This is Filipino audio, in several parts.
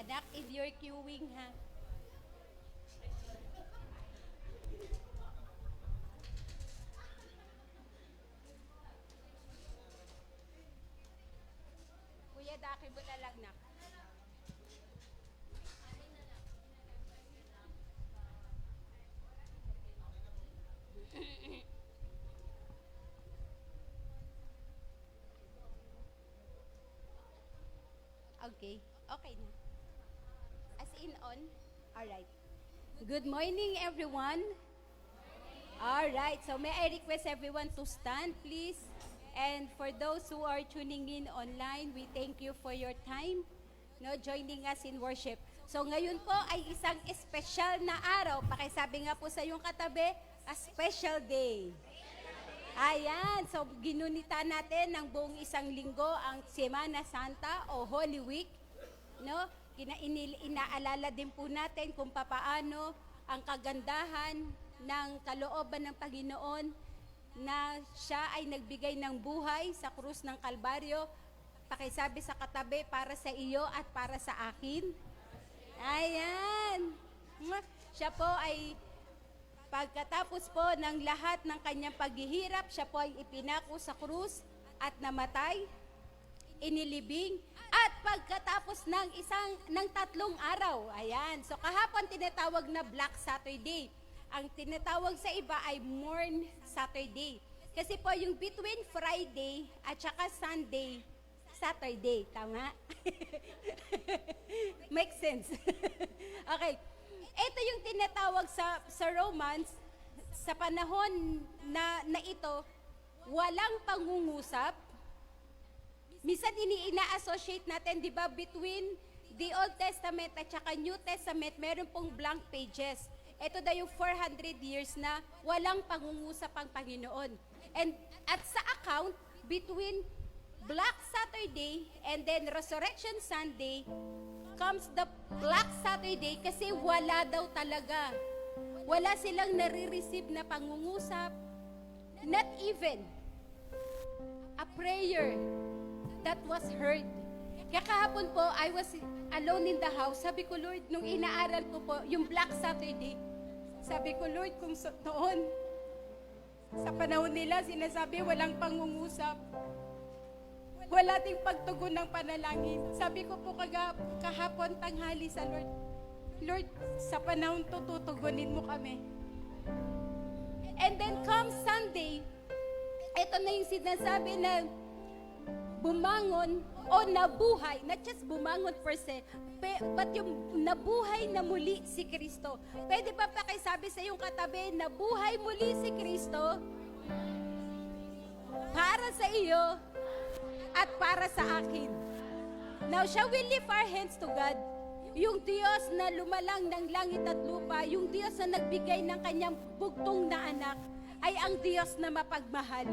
Anak, if you're queuing, ha? Kuya, daki mo na lang, nak. Okay. Okay na. As in on? Alright. Good morning, everyone. Alright, so may I request everyone to stand, please? And for those who are tuning in online, we thank you for your time, no, joining us in worship. So ngayon po ay isang espesyal na araw. Pakisabi nga po sa iyong katabi, a special day. Ayan, so ginunita natin ng buong isang linggo ang Semana Santa o Holy Week. No? Inaalala din po natin kung papaano ang kagandahan ng kalooban ng Panginoon na siya ay nagbigay ng buhay sa krus ng Kalbaryo. Pakisabi sa katabi, para sa iyo at para sa akin. Ayan. Siya po ay pagkatapos po ng lahat ng kanyang paghihirap, siya po ay ipinako sa krus at namatay, inilibing, at pagkatapos ng 3 araw, ayan. So kahapon tinatawag na Black Saturday. Ang tinatawag sa iba ay Mourn Saturday. Kasi po yung between Friday at saka Sunday, Saturday, tama? Makes sense. Okay. Ito yung tinatawag sa Romans, sa panahon na ito, walang pangungusap. Minsan ina-associate natin, di ba, between the Old Testament at saka New Testament, meron pong blank pages. Ito daw yung 400 years na walang pangungusap ang Panginoon. At sa account, between Black Saturday and then Resurrection Sunday, comes the Black Saturday kasi wala daw talaga. Wala silang nare-receive na pangungusap. Not even a prayer that was heard. Kaya kahapon po, I was alone in the house. Sabi ko, Lord, nung inaaral ko po, yung Black Saturday, sabi ko, Lord, kung noon, sa panahon nila, sinasabi, walang pangungusap. Wala ding pagtugon ng panalangin. Sabi ko po kahapon tanghali sa Lord, Lord, sa panahon to, tutugunin mo kami. And then come Sunday, ito na yung sinasabi na bumangon o nabuhay, not just bumangon per se, but yung nabuhay na muli si Kristo. Pwede ba pakisabi sa iyong katabi, nabuhay muli si Kristo para sa iyo at para sa akin. Now, shall we lift our hands to God? Yung Diyos na lumalang ng langit at lupa, yung Diyos na nagbigay ng kanyang bugtong na anak, ay ang Diyos na mapagmahal.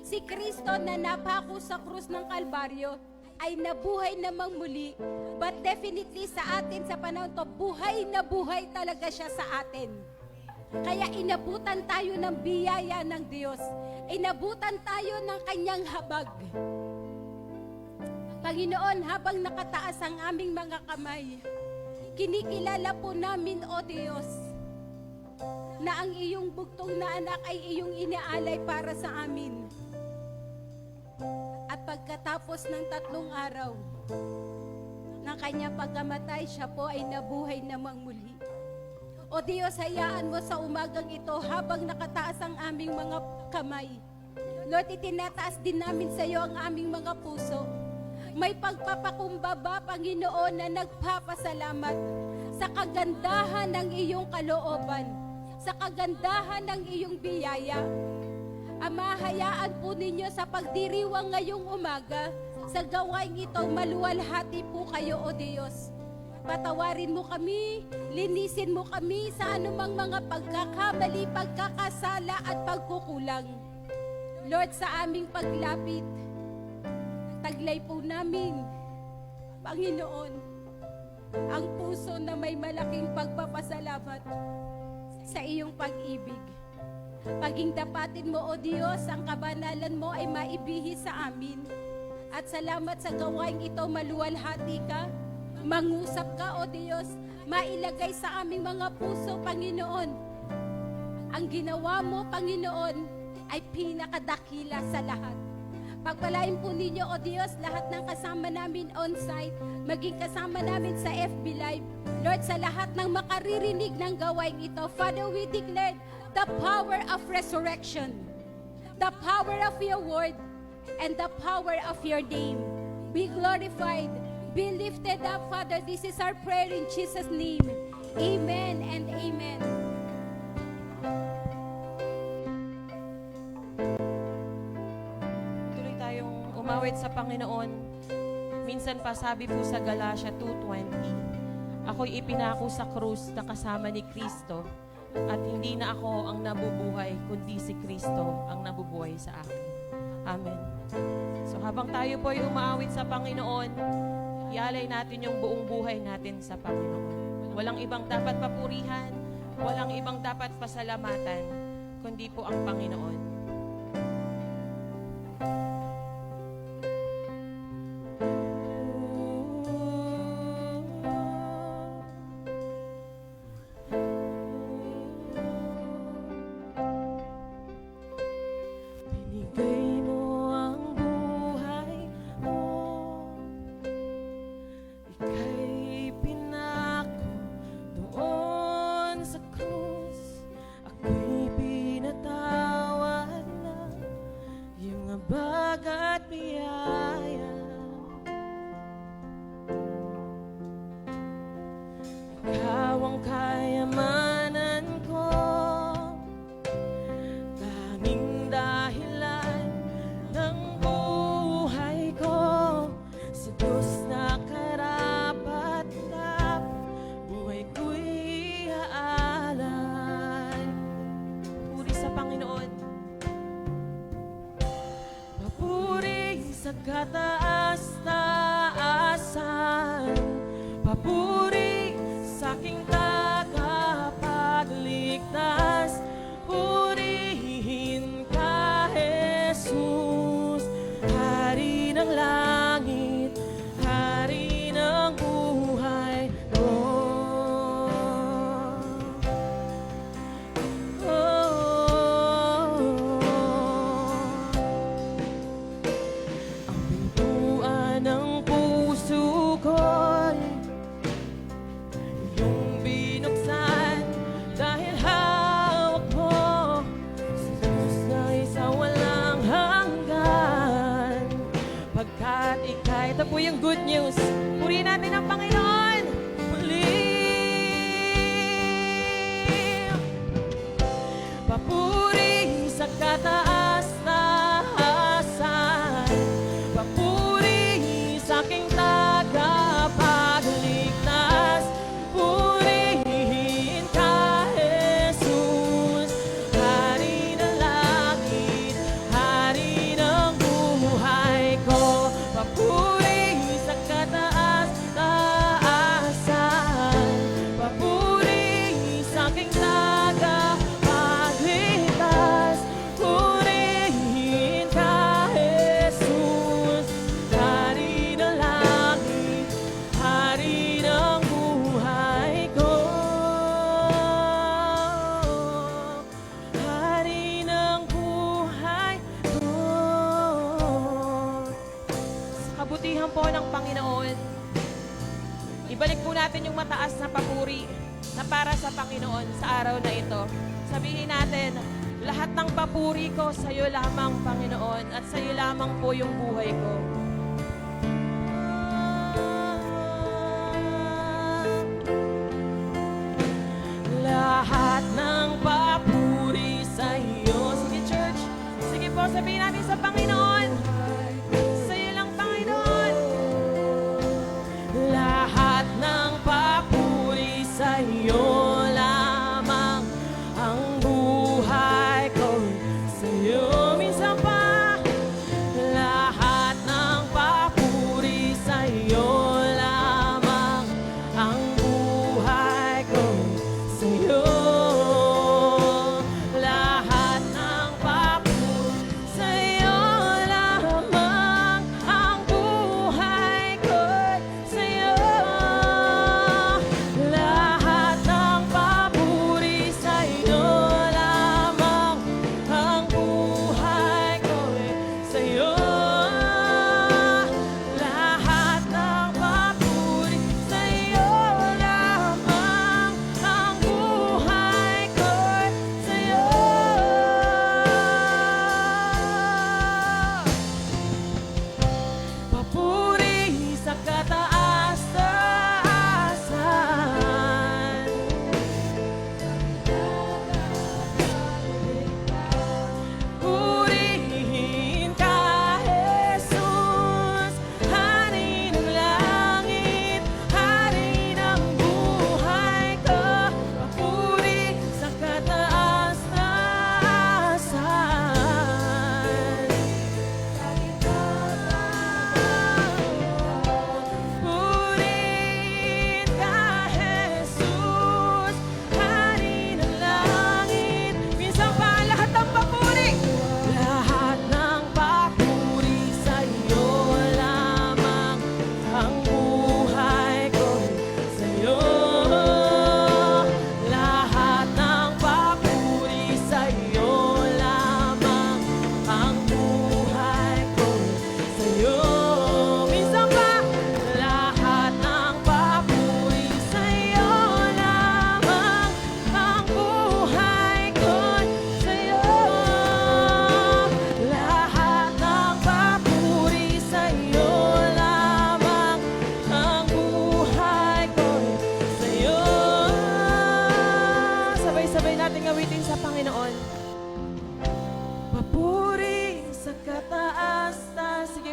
Si Kristo na napako sa krus ng Kalbaryo, ay nabuhay namang muli, but definitely sa atin sa panahon to, buhay na buhay talaga siya sa atin. Kaya inabutan tayo ng biyaya ng Diyos. Inabutan tayo ng kanyang habag. Panginoon, habang nakataas ang aming mga kamay, kinikilala po namin, O Diyos, na ang iyong bugtong na anak ay iyong inaalay para sa amin. At pagkatapos ng 3 araw ng kanyang pagkamatay, siya po ay nabuhay namang muli. O Diyos, hayaan mo sa umagang ito habang nakataas ang aming mga kamay. Lord, itinataas din namin sa iyo ang aming mga puso. May pagpapakumbaba, Panginoon, na nagpapasalamat sa kagandahan ng iyong kalooban, sa kagandahan ng iyong biyaya. Ama, hayaan po ninyo sa pagdiriwang ngayong umaga, sa gawain ito, maluwalhati po kayo, O Diyos. Patawarin mo kami, linisin mo kami sa anumang mga pagkakamali, pagkakasala at pagkukulang. Lord, sa aming paglapit, taglay po namin, Panginoon, ang puso na may malaking pagpapasalamat sa iyong pag-ibig. Paging dapatin mo, O Diyos, ang kabanalan mo ay maibihis sa amin. At salamat sa gawain ito, maluwalhati ka, Mangusap ka, O Diyos, mailagay sa aming mga puso, Panginoon. Ang ginawa mo, Panginoon, ay pinakadakila sa lahat. Pagpalain po ninyo, O Diyos, lahat ng kasama namin on-site, maging kasama namin sa FB Live. Lord, sa lahat ng makaririnig ng gawain ito, Father, we declare the power of resurrection, the power of your word, and the power of your name. Be glorified, be lifted up, Father. This is our prayer in Jesus' name. Amen and amen. Umawit sa Panginoon. Minsan pa sabi po sa Galatia 2:20, ako'y ipinako sa krus na kasama ni Kristo at hindi na ako ang nabubuhay kundi si Kristo ang nabubuhay sa akin. Amen. So habang tayo po ay umaawit sa Panginoon, ialay natin yung buong buhay natin sa Panginoon. Walang ibang dapat papurihan, walang ibang dapat pasalamatan, kundi po ang Panginoon. Kataas-taasan, papuri sa aking tagapagligtas, purihin ka, Jesus, Hari ng langit, Hari ng buhay ko. Ito po yung good news. Purihin natin ang Panginoon. Muli. Papuri sa kataas-taasan. Papuri sa aking tagapagligtas. Purihin ka, Jesus, Hari ng langit, Hari ng buhay ko. Papuri kabutihan po ng Panginoon. Ibalik po natin yung mataas na papuri na para sa Panginoon sa araw na ito. Sabihin natin, lahat ng papuri ko sa iyo lamang, Panginoon, at sa iyo lamang po yung buhay ko. Lahat ng papuri sa iyo. Sige, church. Sige po, sabihin natin sa Panginoon. Lahat ng papuri sa iyo lamang, ang buhay ko sa iyo. Minsan pa, lahat ng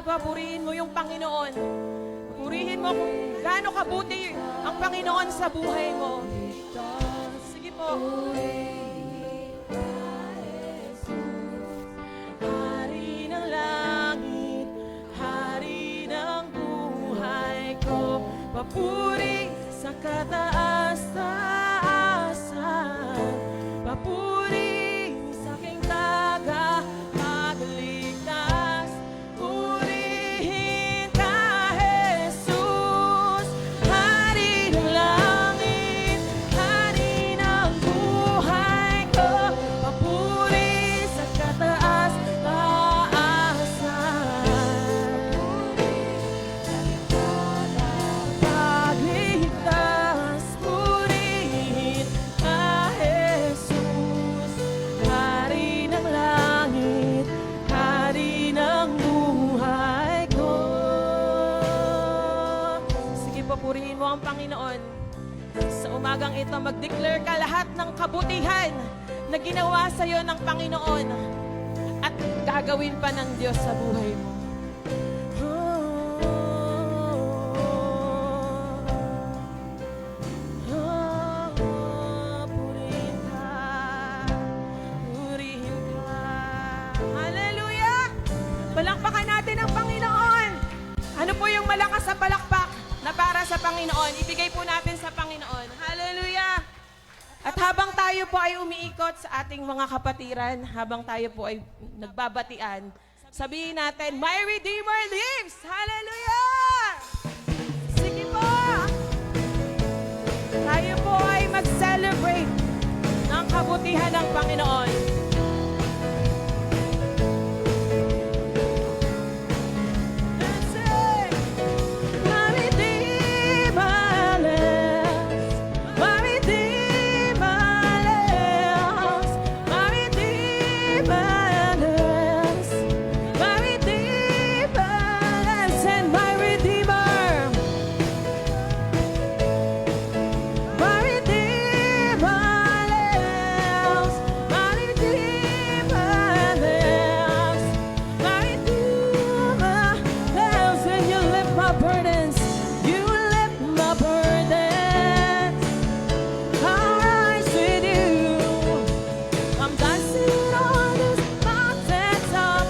ba, purihin mo yung Panginoon. Purihin mo kung gaano kabuti ang Panginoon sa buhay mo. Sige po. Hari ng langit, hari ng buhay ko, papuri sa kataas-taasan, papuri sa aking tagapagligtas. Purihin ka, Jesus, hari ng langit, hari ng buhay ko, papuri sa kataas-taasan. Pagligtas, purihin ka, Jesus, hari ng langit, hari ng buhay ko. Sige po, purihin mo ang Panginoon. Sa umagang ito, mag-declare ka lahat ng kabutihan na ginawa sa iyo ng Panginoon at gagawin pa ng Diyos sa buhay mo. Purihin ka, purihin ka. Hallelujah! Palakpakan natin ang Panginoon. Ano po yung malakas sa palakpak na para sa Panginoon? Ibigay po natin sa Panginoon. Hallelujah! At habang tayo po ay umiikot sa ating mga kapatiran, habang tayo po ay nagbabatian, sabihin natin, My Redeemer lives! Hallelujah! Sige po! Tayo po ay mag-celebrate ng kabutihan ng Panginoon. Let's sing! My Redeemer lives! My Redeemer lives! My Redeemer lives! My Redeemer lives! And my Redeemer! My Redeemer lives! My Redeemer lives! My Redeemer lives! And you lift my burdens. You lift my burdens. I'll rise with you. I'm dancing on this mountaintop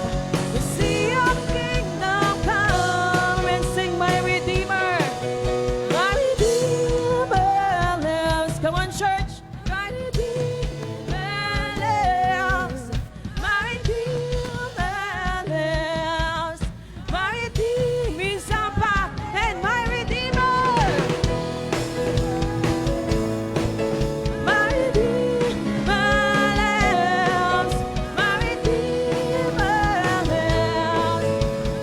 to see your kingdom come and sing my Redeemer. My Redeemer lives. Come on, church. My Redeemer lives. My Redeemer lives. My Redeemer is Papa and my Redeemer. My Redeemer lives. My Redeemer lives.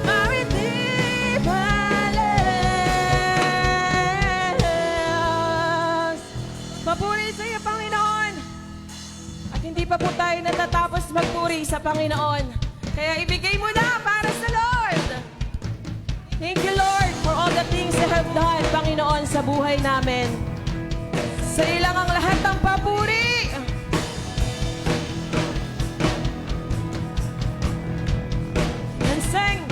My Redeemer lives. Papuri sa iyo, Panginoon. At hindi pa po tayo natatapos magpuri sa Panginoon. Kaya ibigay mo na para sa Lord. Thank you, Lord, for all the things you have done, Panginoon, sa buhay namin. Sa ilang ang lahat ng papuri. And sing.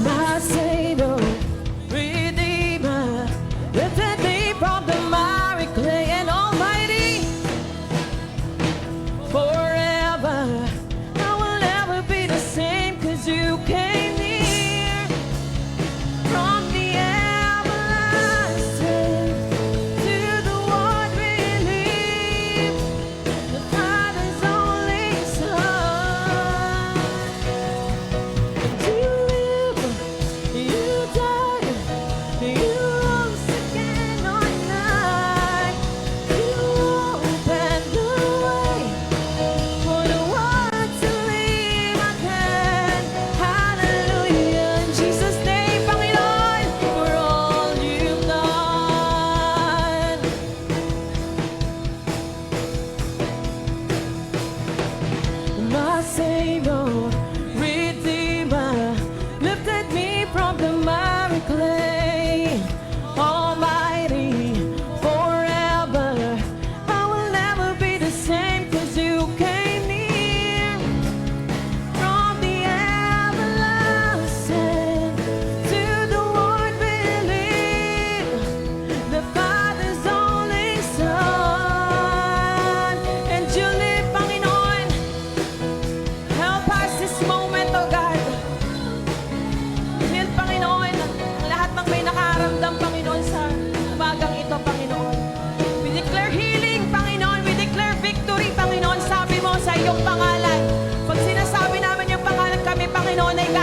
My Savior, Redeemer, lifted me from the miry clay and Almighty. Forever, I will never be the same 'cause you came near. From the everlasting to the one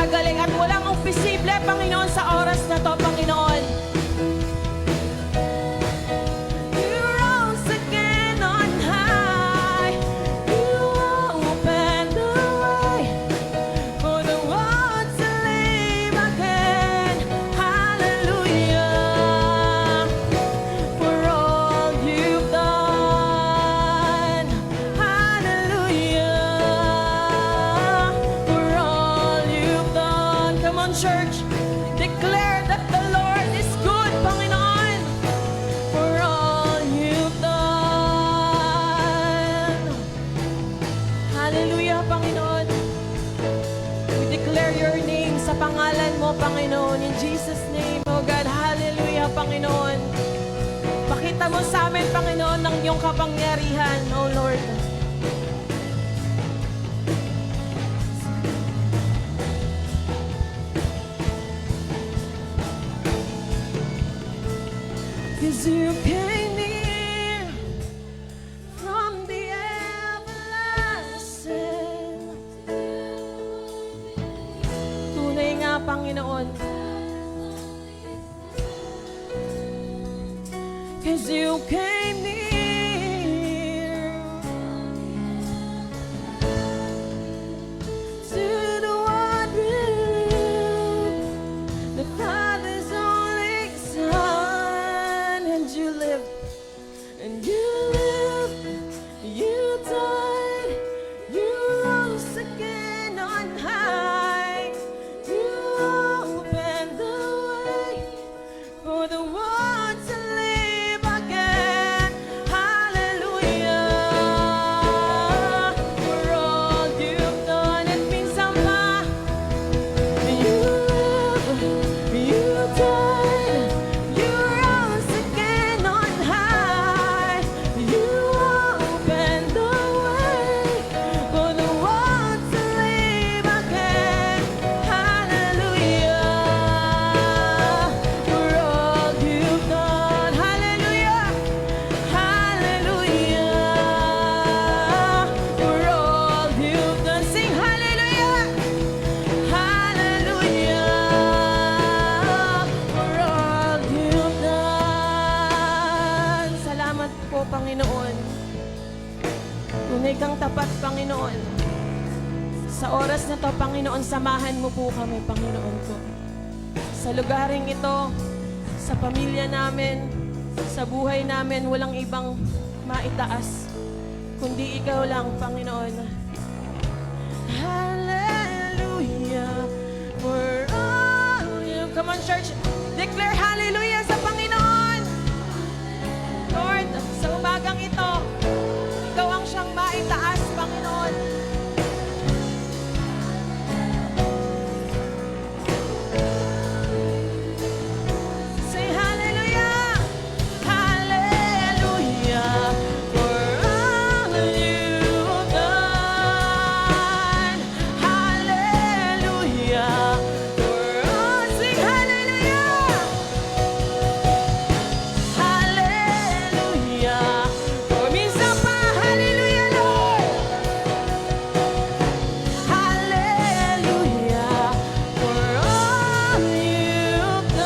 magagaling at walang imposible, Panginoon, sa oras na to, Panginoon. You rose again on high. You opened the way for the world to live again. Hallelujah, for all you've done. Hallelujah, for all you've done. Come on, church, declare that the Lord is good, Panginoon, for all you've done. Hallelujah, Panginoon. We declare your name sa pangalan mo, Panginoon. In Jesus' name, oh God. Hallelujah, Panginoon. Pakita mo sa amin, Panginoon, ng iyong kapangyarihan, oh Lord. Cause you came near from the everlasting. Tunay nga, Panginoon. Cause you came near to the one we live, the Father's only Son, and you lived, you died, you rose again on high, you opened the way for the world to live again. Hallelujah, for all you've done. At minsan pa, you lived, you died, you rose again on high, you opened the way for the world to live again. Hallelujah, for all you've done. Hallelujah, hallelujah, for all you've done. Sing hallelujah, hallelujah, for all you've done. Salamat po, Panginoon. Tunay kang tapat, Panginoon. Sa oras na to, Panginoon, samahan mo po kami, Panginoon ko. Sa lugaring ito, sa pamilya namin, sa buhay namin, walang ibang maitaas, kundi ikaw lang, Panginoon. Hallelujah, for all you. Come on, church, declare hallelujah sa Panginoon. Lord, sa umagang ito, ikaw ang siyang maitaas, Panginoon. Say hallelujah, hallelujah, for all you've done. Hallelujah, for all. Sing hallelujah, hallelujah, for minsan pa, hallelujah, Lord. Hallelujah, for all you've done.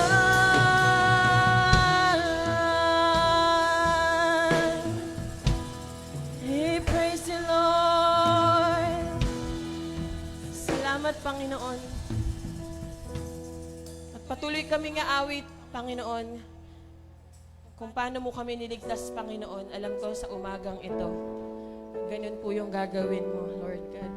Hey, praise the Lord. Salamat, Panginoon. At patuloy kami nga awit, Panginoon, kung paano mo kami niligtas, Panginoon. Alam ko sa umagang ito, ganun po yung gagawin mo, Lord God.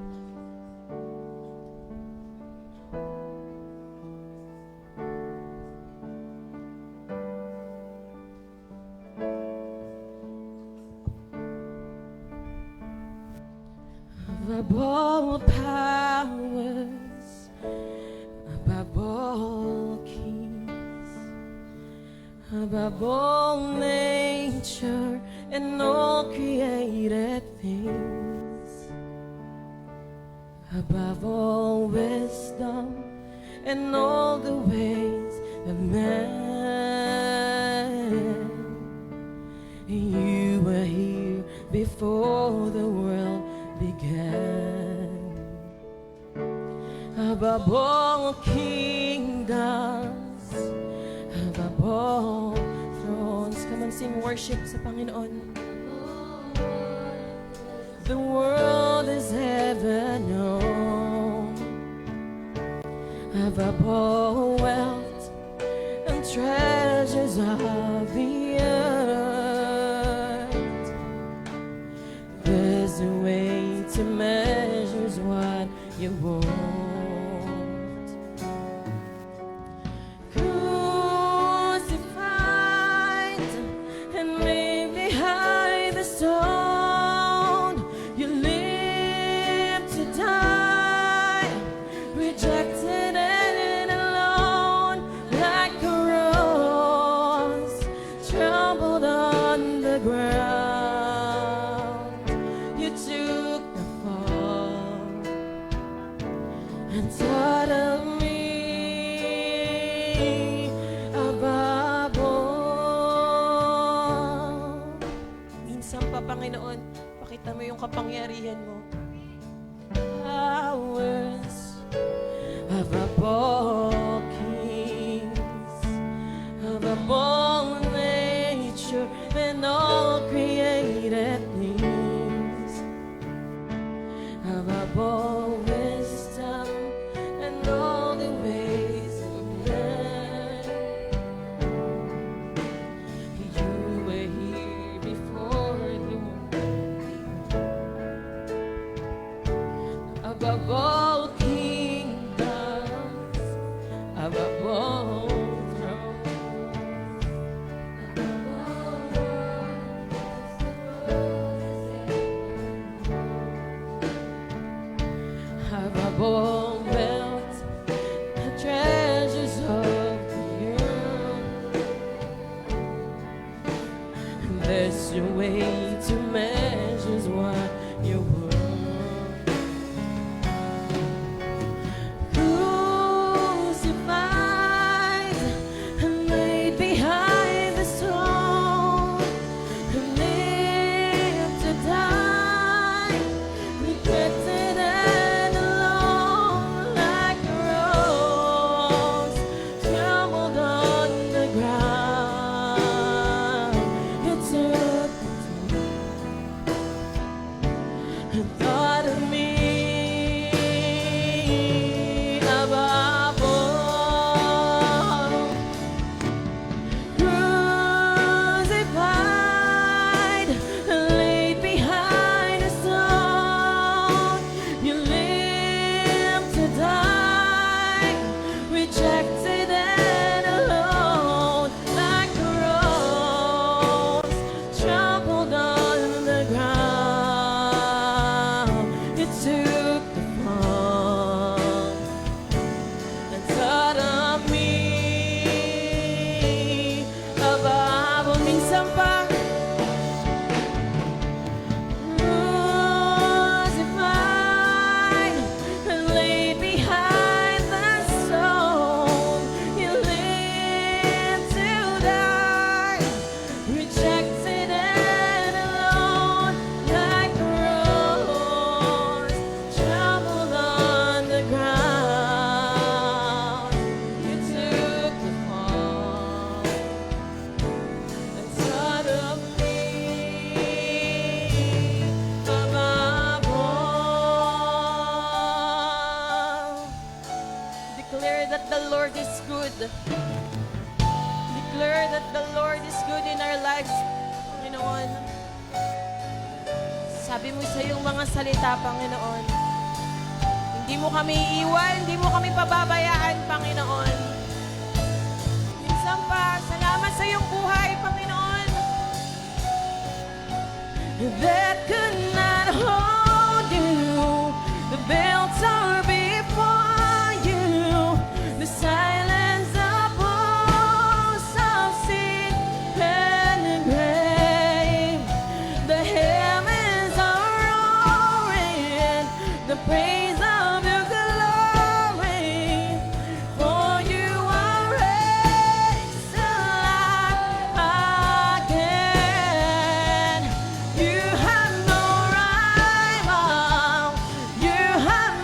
Above all powers, above all kings, above all nature and all created things, above all wisdom and all the ways of man. You were here before the world began. above all kingdoms, above all thrones. Come on, sing worship sa Panginoon. The world is ever known, above all wealth and treasures of the earth. There's a way to measure what you want. Crucified and laid behind the stone, you live to die, rejected and alone, like a rose trampled on the ground. You took the fall and taught of me above all. Minsan pa, Panginoon, pakita mo yung kapangyarihan mo. Powers above all kings, above all nature and all created things, above all wisdom and all the ways of men. You were here before the world, above all kingdoms, above all thrones, above all wealth and treasures of the earth. There's a way to measure what you're worth. Crucified and laid behind the stone, and lived to die, rejected and alone, like a rose trampled on the ground. You took and thought of me above all. Crucified and laid behind a stone, you lived to die, rejected and alone, like a rose trampled on the ground. You took the fall and taught of me above all. Minsan pa, crucified and laid behind the stone, you lived to die, rejected and alone, like a rose trampled on the ground. You took the fall and taught of me above all. Declare that the Lord is good. Declare that the Lord is good in our lives, Panginoon. Sabi mo sa iyong mga salita, Panginoon, hindi mo kami iiwan, hindi mo kami pababayaan, Panginoon. Minsan pa, salamat sa iyong buhay, Panginoon. That could not hold you. The belts are before you. The silence of walls of sin and grave. The heavens are roaring. The praise of your glory. For you are raised alive again. You have no rival. You have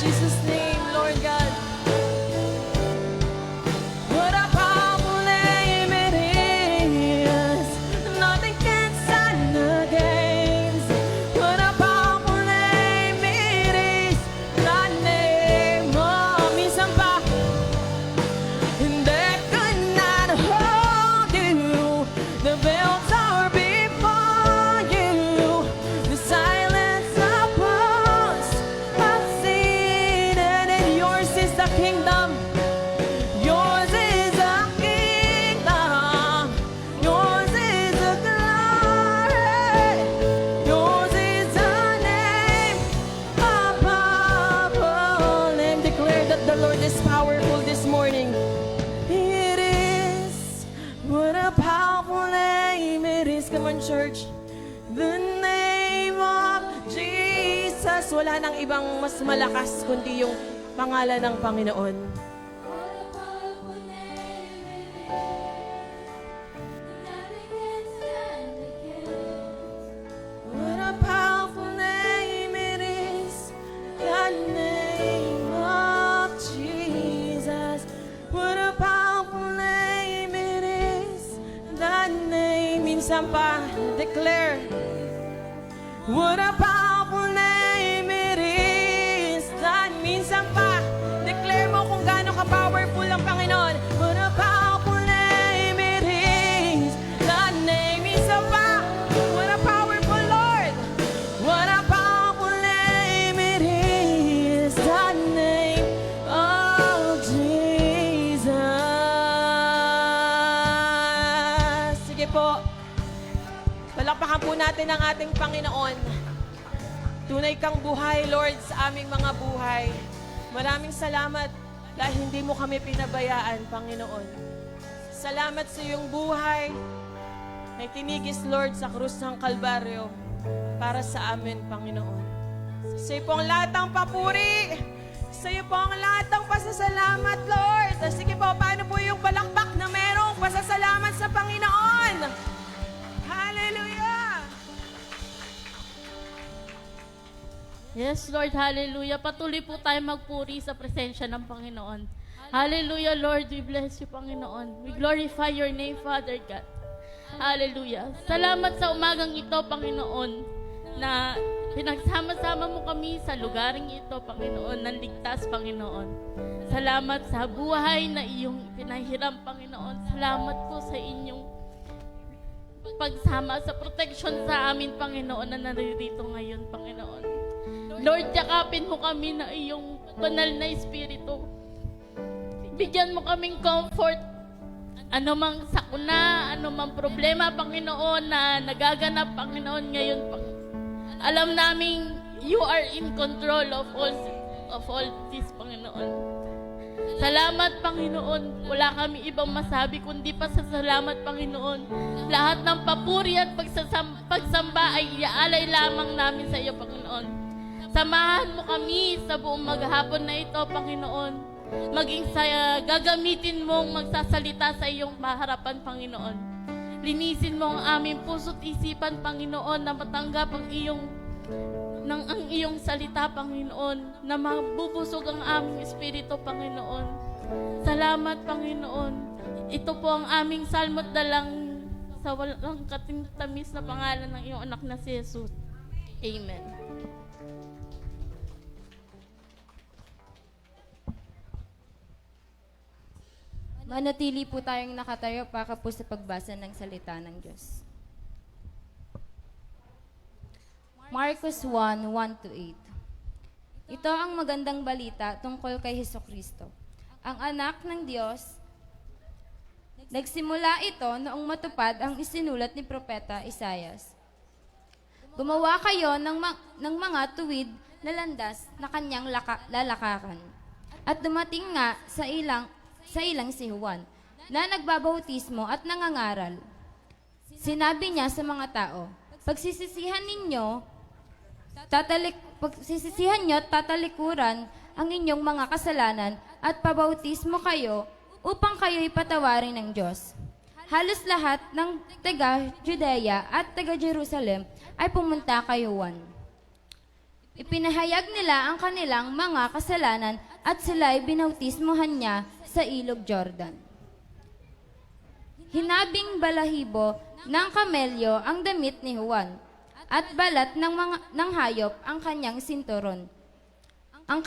Jesus' name, Lord God. What a powerful name it is. Nothing can stand against. What a powerful name it is. The name of minsan pa, hindi could not hold you. The bells are before you. The silence upon I've seen it, and yours is the kingdom. Yours is the kingdom. Yours is the glory. Yours is the name above all. And declare that the Lord is powerful this morning. It is. What a powerful name it is. Come on, church. The name of Jesus. Wala nang ibang mas malakas kundi yung pangalan ng Panginoon. What a powerful name it is. The name of Jesus. What a powerful name it is. The name. Minsan pa, declare. What a powerful name it is. That minsan pa, declare mo kung gaano ka-powerful ang Panginoon. What a powerful name it is. That name, minsan pa. What a powerful Lord. What a powerful name it is. That name of Jesus. Sige po. Palakpakan po natin ang ating Panginoon. Tunay kang buhay, Lord, sa aming mga buhay. Maraming salamat dahil hindi mo kami pinabayaan, Panginoon. Salamat sa iyong buhay na itinigis, Lord, sa krus ng Kalbaryo para sa amin, Panginoon. Sa iyo po ang lahat ng papuri. Sa iyo po ang lahat ng pasasalamat, Lord. Sige po, paano po yung palakpak na merong pasasalamat sa Panginoon? Hallelujah! Yes, Lord, hallelujah. Patuloy po tayo magpuri sa presensya ng Panginoon. Hallelujah, Lord, we bless you, Panginoon. We glorify your name, Father God. Hallelujah. Salamat sa umagang ito, Panginoon, na pinagsama-sama mo kami sa lugaring ito, Panginoon, ng ligtas, Panginoon. Salamat sa buhay na iyong pinahiram, Panginoon. Salamat po sa inyong pagsama sa protection sa amin, Panginoon, na naririto ngayon, Panginoon. Lord, yakapin mo kami na iyong banal na espiritu. Bigyan mo kaming comfort. Ano mang sakuna, ano mang problema, Panginoon, na nagaganap, Panginoon, ngayon, alam namin you are in control of all this, Panginoon. Salamat, Panginoon. Wala kami ibang masabi kundi pasasalamat, Panginoon. Lahat ng papuri at pagsamba ay iaalay lamang namin sa iyo, Panginoon. Samahan mo kami sa buong maghapon na ito, Panginoon. Maging sa gagamitin mong magsasalita sa iyong maharapan, Panginoon. Linisin mo ang aming puso't isipan, Panginoon, na matanggap ang iyong salita, Panginoon, na mabubusog ang aming espiritu, Panginoon. Salamat, Panginoon. Ito po ang aming salmo't dalang sa walang katintamis na pangalan ng iyong anak na si Jesus. Amen. Manatili po tayong nakatayo para po sa pagbasa ng salita ng Diyos. Marcos 1:1-8. Ito ang magandang balita tungkol kay Hesukristo, ang anak ng Diyos. Nagsimula ito noong matupad ang isinulat ni Propeta Isaias. Gumawa kayo ng mga tuwid na landas na kanyang lalakaran. At dumating nga sa ilang si Juan, na nagbabautismo at nangangaral. Sinabi niya sa mga tao, pagsisisihan nyo at tatalikuran ang inyong mga kasalanan at pabautismo kayo upang kayo ipatawarin ng Diyos. Halos lahat ng taga-Judea at taga-Jerusalem ay pumunta kay Juan. Ipinahayag nila ang kanilang mga kasalanan at sila'y binautismuhan niya sa ilog Jordan. Hinabing balahibo ng kamelyo ang damit ni Juan at balat ng hayop ang kanyang sinturon. Ang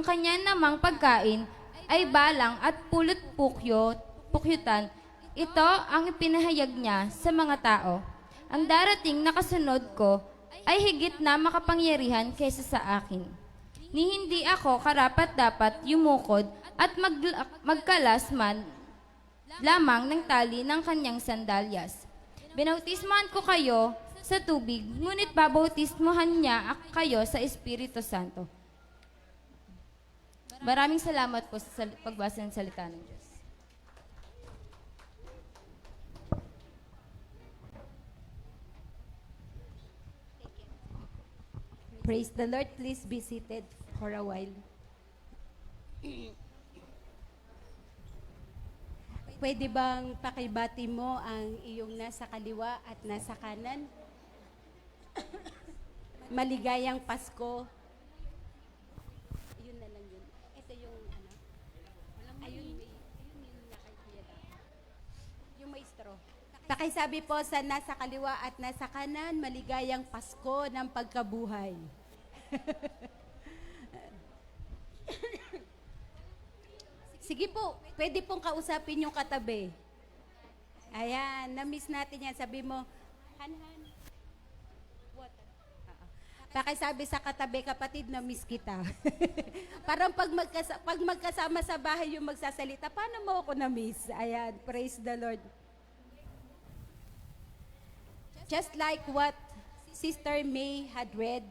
kanya namang pagkain ay balang at pukyutan. Ito ang ipinahayag niya sa mga tao. Ang darating na kasunod ko ay higit na makapangyarihan kaysa sa akin. Ni hindi ako karapat-dapat yumukod at magkalas man lamang ng tali ng kanyang sandalyas. Binautismuhan ko kayo sa tubig, ngunit babautismuhan niya kayo sa Espiritu Santo. Maraming salamat po sa pagbasa ng salita ng Diyos. Praise the Lord. Please be seated for a while. Pwede bang pakibati mo ang iyong nasa kaliwa at nasa kanan? Maligayang Pasko. Yun na lang yun. Ito yung ano. Ayun, yung nakikita. Yung maestro. Pakisabi po sa nasa kaliwa at nasa kanan, maligayang Pasko ng pagkabuhay. Sige po, pwede pong kausapin yung katabi. Ayan, na-miss natin yan. Sabi mo, Han, water. Pakisabi sa katabi, kapatid, na-miss kita. Parang pag magkasama sa bahay yung magsasalita, paano mo ako na-miss? Ayan, praise the Lord. Just like what Sister May had read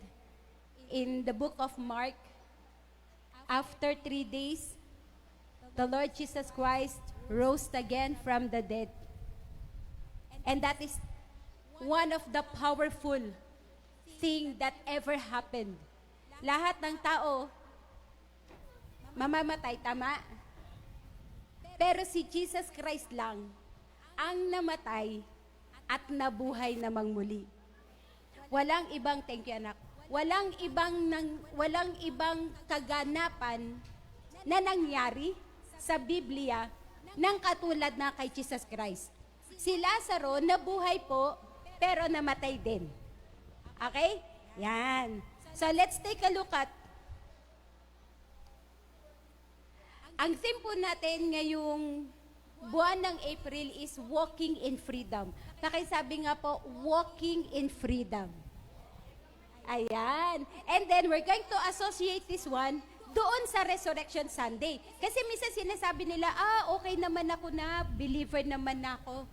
in the book of Mark, after 3 days, the Lord Jesus Christ rose again from the dead. And that is one of the powerful thing that ever happened. Lahat ng tao mamamatay, tama? Pero si Jesus Christ lang ang namatay at nabuhay namang muli. Walang ibang, thank you anak, walang ibang kaganapan na nangyari sa Biblia ng katulad na kay Jesus Christ. Si Lazaro nabuhay po pero namatay din. Okay? Yan. So let's take a look at ang theme po natin ngayong buwan ng April is walking in freedom. Pakisabi nga po, walking in freedom. Ayan. And then we're going to associate this one doon sa Resurrection Sunday. Kasi minsan sinasabi nila, okay naman ako na, believer naman ako.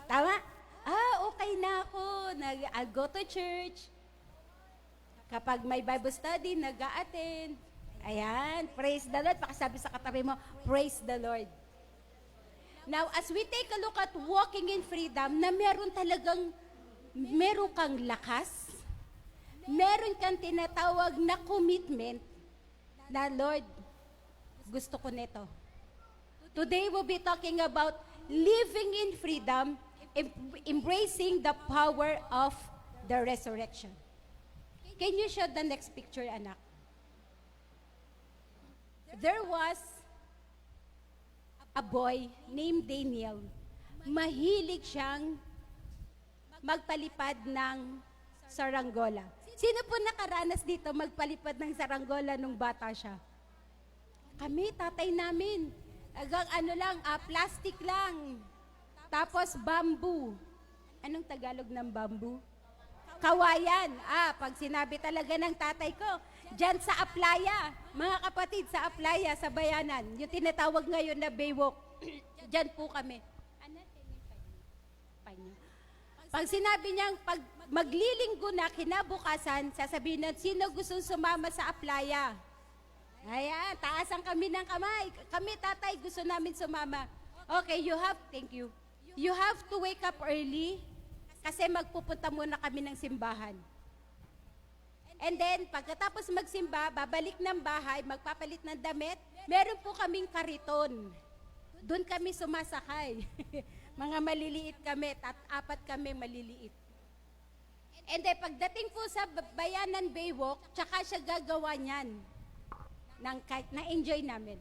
Tama? Okay na ako, I'll go to church. Kapag may Bible study, nag-a-attend. Ayan, praise the Lord. Pakisabi sa katabi mo, praise the Lord. Now, as we take a look at walking in freedom, na meron kang lakas, meron kang tinatawag na commitment na, Lord, gusto ko nito. Today we'll be talking about living in freedom, embracing the power of the resurrection. Can you show the next picture, anak? There was a boy named Daniel. Mahilig siyang magpalipad ng saranggola. Sino po nakaranas dito magpalipad ng saranggola nung bata siya? Kami, tatay namin. Plastic lang. Tapos bamboo. Anong Tagalog ng bamboo? Kawayan. Pag sinabi talaga ng tatay ko, dyan sa Aplaya, mga kapatid, sa Aplaya, sa Bayanan, yung tinatawag ngayon na Baywalk, dyan po kami. Pag sinabi niyang, pag maglilinggo na kinabukasan, sasabihin na, sino gusto sumama sa Aplaya? Ayan, taasan kami ng kamay. Kami, tatay, gusto namin sumama. Okay, thank you. You have to wake up early kasi magpupunta muna kami ng simbahan. And then, pagkatapos magsimba, babalik ng bahay, magpapalit ng damit, meron po kaming kariton. Doon kami sumasakay. Mga maliliit kami, 4 kami maliliit. And then pagdating po sa Bayanan Baywalk, tsaka siya gagawa niyan ng kahit na-enjoy namin.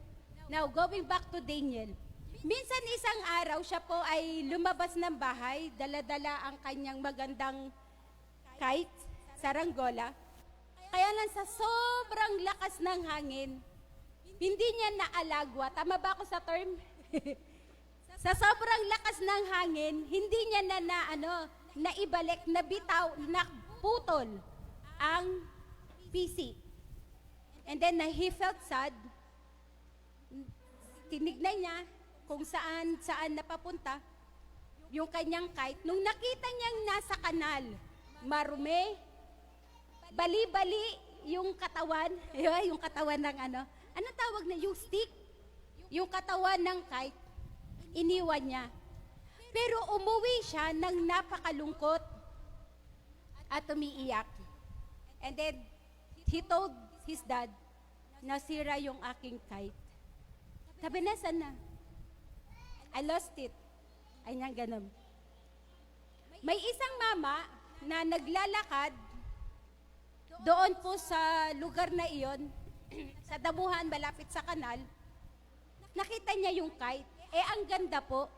Now, going back to Daniel. Minsan isang araw, siya po ay lumabas ng bahay, dala-dala ang kanyang magandang kite, saranggola. Kaya lang sa sobrang lakas ng hangin, hindi niya naalagwa. Tama ba ako sa term? Sa sobrang lakas ng hangin, hindi niya naibalik, nabitaw, naputol ang PC. And then he felt sad. Tinignan niya kung saan napapunta yung kanyang kite. Nung nakita niyang nasa kanal, marumi, bali-bali yung katawan, yung katawan ng anong tawag na, yung stick, yung katawan ng kite, iniwan niya. Pero umuwi siya ng napakalungkot at umiiyak. And then, he told his dad, nasira yung aking kite. Sabi na, saan na? I lost it. Ay niyang ganun. May isang mama na naglalakad doon po sa lugar na iyon, sa damuhan malapit sa kanal. Nakita niya yung kite. Ang ganda po.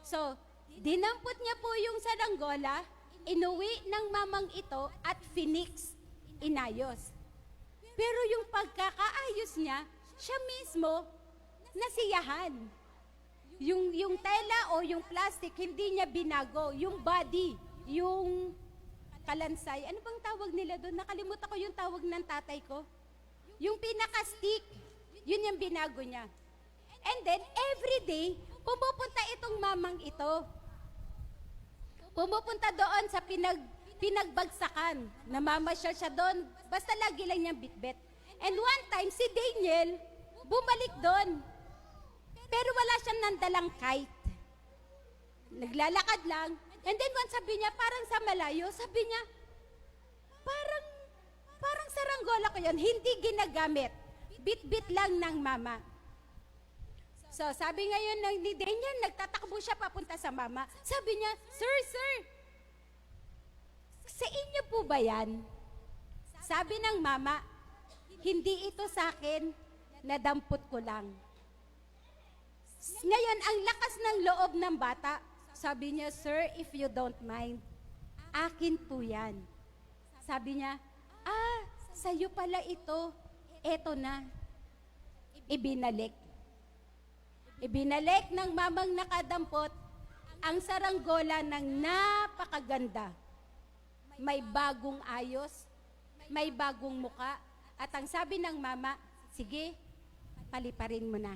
So, dinampot niya po yung saranggola, inuwi ng mamang ito at Phoenix inayos. Pero yung pagkakaayos niya, siya mismo nasiyahan. Yung tela o yung plastic, hindi niya binago. Yung body, yung kalansay. Ano bang tawag nila doon? Nakalimutan ko yung tawag ng tatay ko. Yung pinaka-stick, yun yung binago niya. And then, every day, pumupunta itong mamang ito. Pumupunta doon sa pinagbagsakan. Namamasyal siya doon. Basta lagi lang niyang bitbit. And one time, si Daniel, bumalik doon. Pero wala siyang nandalang kite. Naglalakad lang. And then once sabi niya, parang sa malayo, sabi niya, parang saranggola ko yun, hindi ginagamit. Bit-bit lang ng mama. So, sabi ngayon ni Daniel, nagtatakbo siya papunta sa mama. Sabi niya, Sir, sa inyo po ba yan? Sabi ng mama, hindi ito sa akin, nadampot ko lang. Ngayon, ang lakas ng loob ng bata, sabi niya, Sir, if you don't mind, akin po yan. Sabi niya, sa'yo pala ito, eto na. Ibinalik. Ibinalik ng mamang nakadampot ang saranggola ng napakaganda. May bagong ayos, may bagong muka, at ang sabi ng mama, sige, paliparin mo na.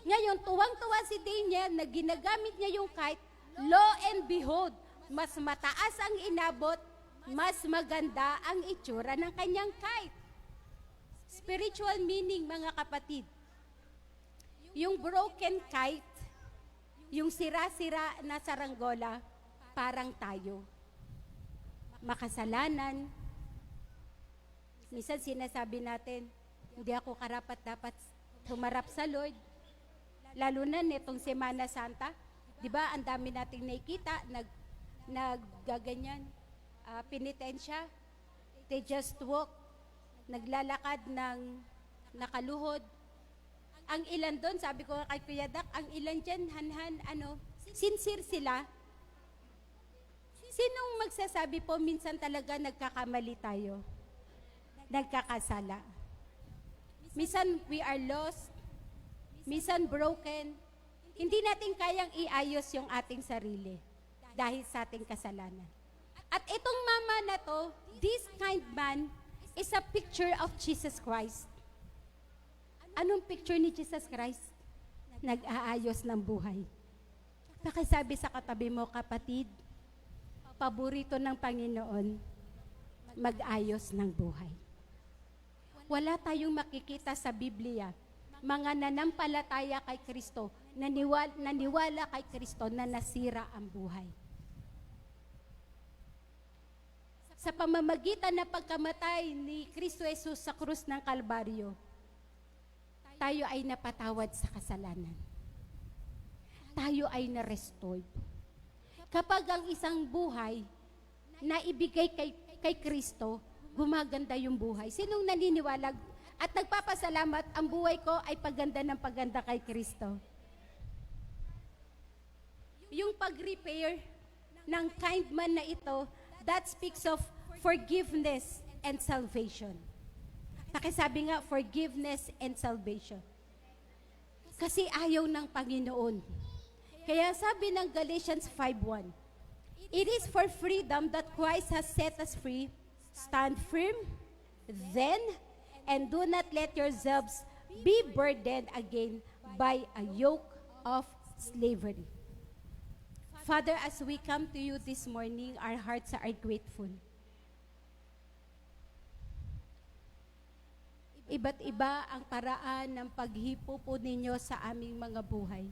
Ngayon, tuwang-tuwa si Daniel na ginagamit niya yung kite, lo and behold, mas mataas ang inabot, mas maganda ang itsura ng kanyang kite. Spiritual meaning, mga kapatid. Yung broken kite, yung sira-sira na saranggola, parang tayo. Makasalanan. Minsan sinasabi natin, hindi ako karapat-dapat humarap sa Lord. Lalo na nitong Semana Santa. Di ba, ang dami nating nakikita, naggaganyan, penitensya. They just walk, naglalakad ng nakaluhod. Ang ilan doon, sabi ko kay Kuya Dak, ang ilan dyan, sincere sila. Sinong magsasabi po, minsan talaga nagkakamali tayo? Nagkakasala. Minsan we are lost, minsan broken. Hindi natin kayang iayos yung ating sarili dahil sa ating kasalanan. At itong mama na to, this kind man is a picture of Jesus Christ. Anong picture ni Jesus Christ? Nag-aayos ng buhay. Pakisabi sa katabi mo, kapatid, paborito ng Panginoon, mag-ayos ng buhay. Wala tayong makikita sa Biblia, mga nanampalataya kay Kristo, naniwala kay Kristo na nasira ang buhay. Sa pamamagitan ng pagkamatay ni Kristo Jesus sa krus ng Kalbaryo, tayo ay napatawad sa kasalanan. Tayo ay na-restored. Kapag ang isang buhay na ibigay kay Kristo, gumaganda yung buhay. Sinong naniniwala at nagpapasalamat, ang buhay ko ay paganda ng paganda kay Kristo? Yung pag-repair ng kind man na ito, that speaks of forgiveness and salvation. Pakisabi nga, forgiveness and salvation. Kasi ayaw ng Panginoon. Kaya sabi ng Galatians 5:1, it is for freedom that Christ has set us free. Stand firm, then, and do not let yourselves be burdened again by a yoke of slavery. Father, as we come to you this morning, our hearts are grateful. Iba't iba ang paraan ng paghipo po ninyo sa aming mga buhay.